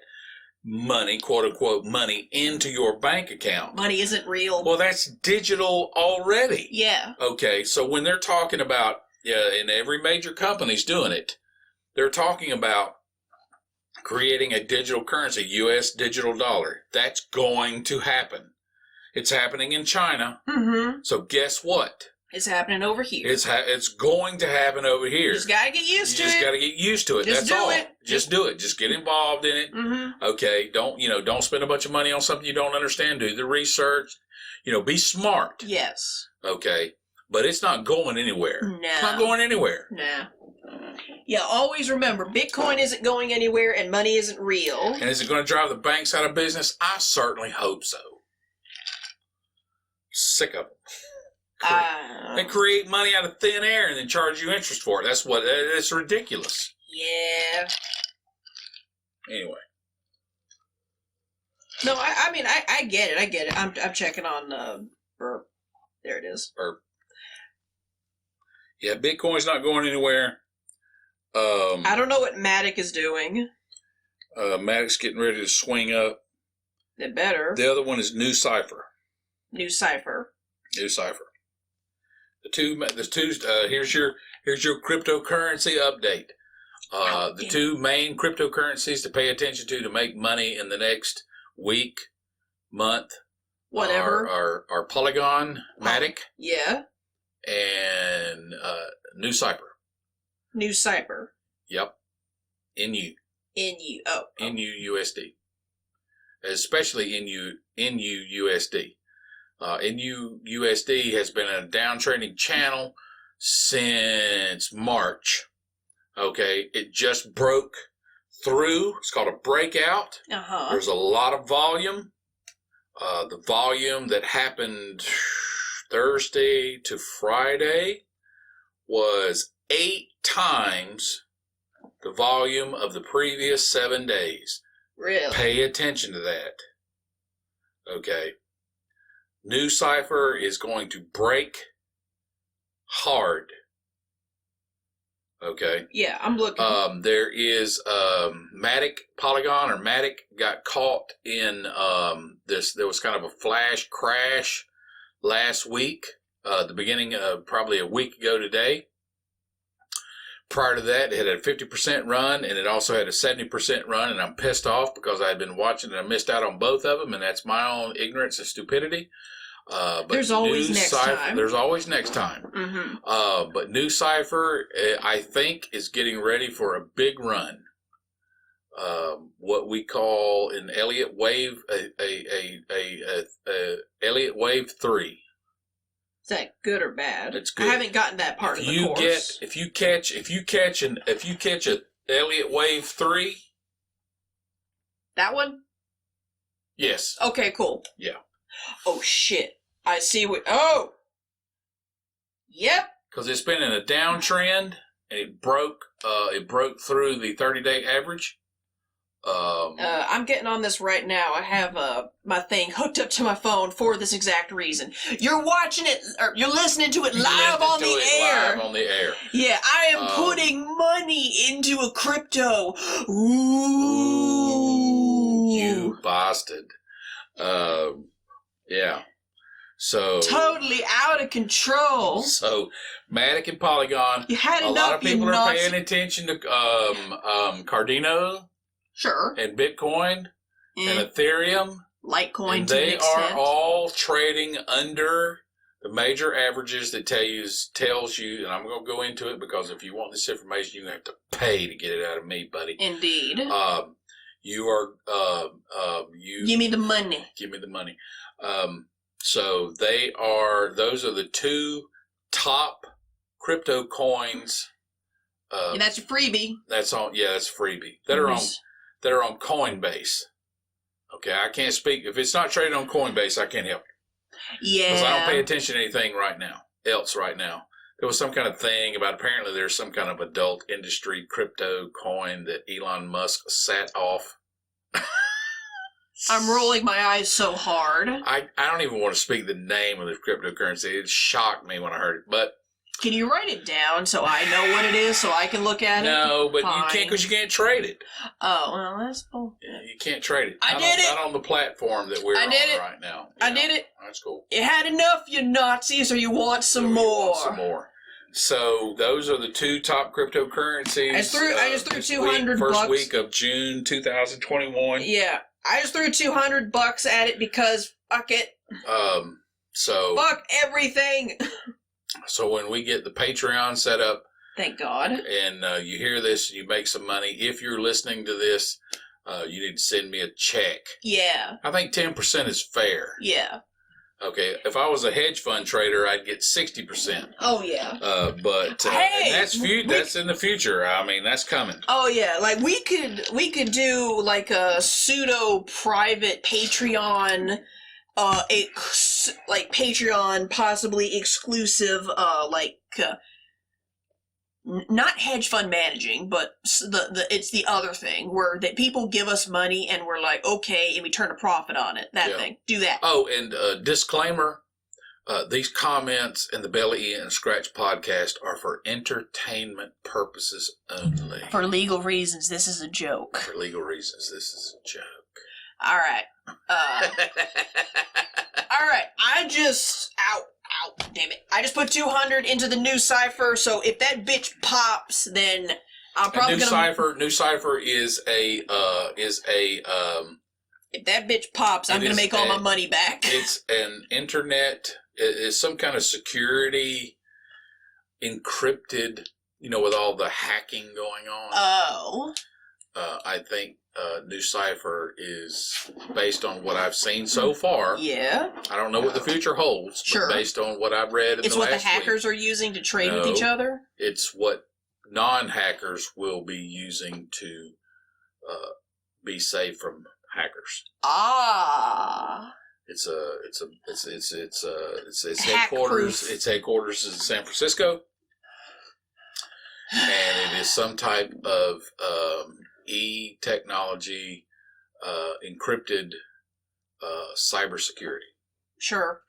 money, quote unquote money, into your bank account. Money isn't real. Well, that's digital already. Yeah. Okay, so when they're talking about, and every major company's doing it, they're talking about creating a digital currency, U.S. digital dollar. That's going to happen. It's happening in China. So guess what? It's happening over here. It's going to happen over here. You just got to get used to it. You just got to get used to it. Just That's all. do it. Just do it. Just get involved in it. Okay. Don't spend a bunch of money on something you don't understand. Do the research. Be smart. Yes. Okay. But it's not going anywhere. No. It's not going anywhere. No. Yeah, always remember, Bitcoin isn't going anywhere and money isn't real. And is it going to drive the banks out of business? I certainly hope so. Sick of them. They create money out of thin air and then charge you interest for it. That's ridiculous. Yeah. Anyway. No, I get it. I'm checking on Burp. There it is. Burp. Yeah, Bitcoin's not going anywhere. I don't know what Matic is doing. Matic's getting ready to swing up. They better. The other one is New Cipher. New Cipher. The two. Here's your cryptocurrency update. The two main cryptocurrencies to pay attention to make money in the next week, month, whatever, are Polygon, Matic, yeah, and New Cipher. New Cipher. Yep. NU. Oh. NUUSD. Especially NUUSD. NUUSD has been in a downtrending channel since March. Okay, it just broke through. It's called a breakout. There's a lot of volume. The volume that happened Thursday to Friday was 8 times the volume of the previous 7 days. Really? Pay attention to that. Okay. New Cipher is going to break hard. Okay. Yeah, I'm looking. There is Matic Polygon, or Matic got caught in this. There was kind of a flash crash last week. The beginning of probably a week ago today. Prior to that, it had a 50% run, and it also had a 70% run, and I'm pissed off because I had been watching and I missed out on both of them, and that's my own ignorance and stupidity. But there's always next time. There's always next time. But New Cipher, I think, is getting ready for a big run. What we call an Elliott Wave, a Elliott Wave 3. Is that good or bad? It's good. I haven't gotten that part of the course. If you catch a Elliott Wave 3. That one? Yes. Okay, cool. Yeah. Oh shit. I see what Yep. Because it's been in a downtrend and it broke through the 30-day average. I'm getting on this right now. I have my thing hooked up to my phone for this exact reason. You're watching it, or you're listening to it live on the air. Live on the air. Yeah, I am putting money into a crypto. Ooh. You bastard. Yeah. So totally out of control. So Matic and Polygon. You had a enough, lot of people are paying attention to Cardano. Sure. And Bitcoin and Ethereum Litecoin And to an they extent. are all trading under the major averages that tells you, and I'm going to go into it because if you want this information, you have to pay to get it out of me, buddy. Indeed. You are Give me the money. Give me the money. So those are the two top crypto coins. And that's a freebie. That's a freebie. That are on Coinbase. Okay, I can't speak if it's not traded on Coinbase. I can't help you. Yeah. Because I don't pay attention to anything right now. There was some kind of thing about apparently there's some kind of adult industry crypto coin that Elon Musk sat off. I'm rolling my eyes so hard. I don't even want to speak the name of the cryptocurrency. It shocked me when I heard it. But can you write it down so I know what it is so I can look at it? no, but Fine. you can't because you can't trade it. Oh, well, that's cool. Yeah, you can't trade it. I did it. Not on the platform that we're on right now. I did it. That's cool. You had enough, you Nazis, or you want some more? So those are the two top cryptocurrencies. I just threw 200 first bucks. Week of June 2021. Yeah, I just threw $200 at it because fuck it. So fuck everything. So when we get the Patreon set up, thank God, and you hear this, you make some money. If you're listening to this, you need to send me a check. Yeah. I think 10% is fair. Yeah. Okay, if I was a hedge fund trader, I'd get 60%. Oh yeah. But hey, that's in the future. I mean, that's coming. Oh yeah, like we could do like a pseudo private Patreon, like Patreon possibly exclusive, not hedge fund managing, but it's the other thing where that people give us money and we're like, okay, and we turn a profit on it. That thing. Do that. Oh, and disclaimer, these comments in the Bel-e and Scratch podcast are for entertainment purposes only. For legal reasons, this is a joke. For legal reasons, this is a joke. All right. All right. Damn it. I just put 200 into the new cipher, so if that bitch pops, then I'm probably gonna... New cipher is a, if that bitch pops, I'm gonna make all my money back. It's an internet, it's some kind of security encrypted, with all the hacking going on. Oh. I think New Cipher is based on what I've seen so far. Yeah. I don't know what the future holds. Sure. But based on what I've read in the last week. It's what the hackers are using to trade with each other? It's what non-hackers will be using to be safe from hackers. Ah. It's headquarters. Its headquarters is in San Francisco. And it is some type of e-technology, encrypted cybersecurity. Sure.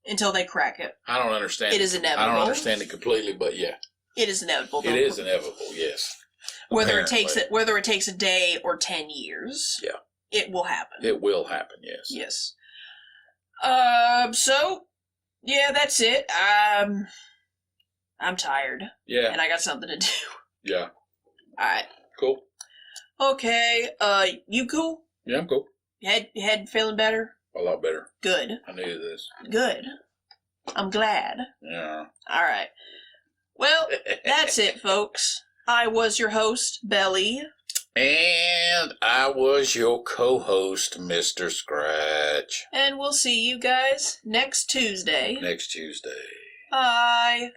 Until they crack it. I don't understand. It is inevitable. I don't understand it completely, but yeah. It is inevitable. It is inevitable, yes. Whether it takes a day or 10 years. Yeah. It will happen. It will happen, yes. Yes. So, yeah, that's it. I'm tired. Yeah. And I got something to do. Yeah. Alright. Cool. Okay, you cool? Yeah, I'm cool. Your head feeling better? A lot better. Good. I needed this. Good. I'm glad. Yeah. Alright. Well, that's it, folks. I was your host, Bel-e. And I was your co-host, Mr. Scratch. And we'll see you guys next Tuesday. Bye.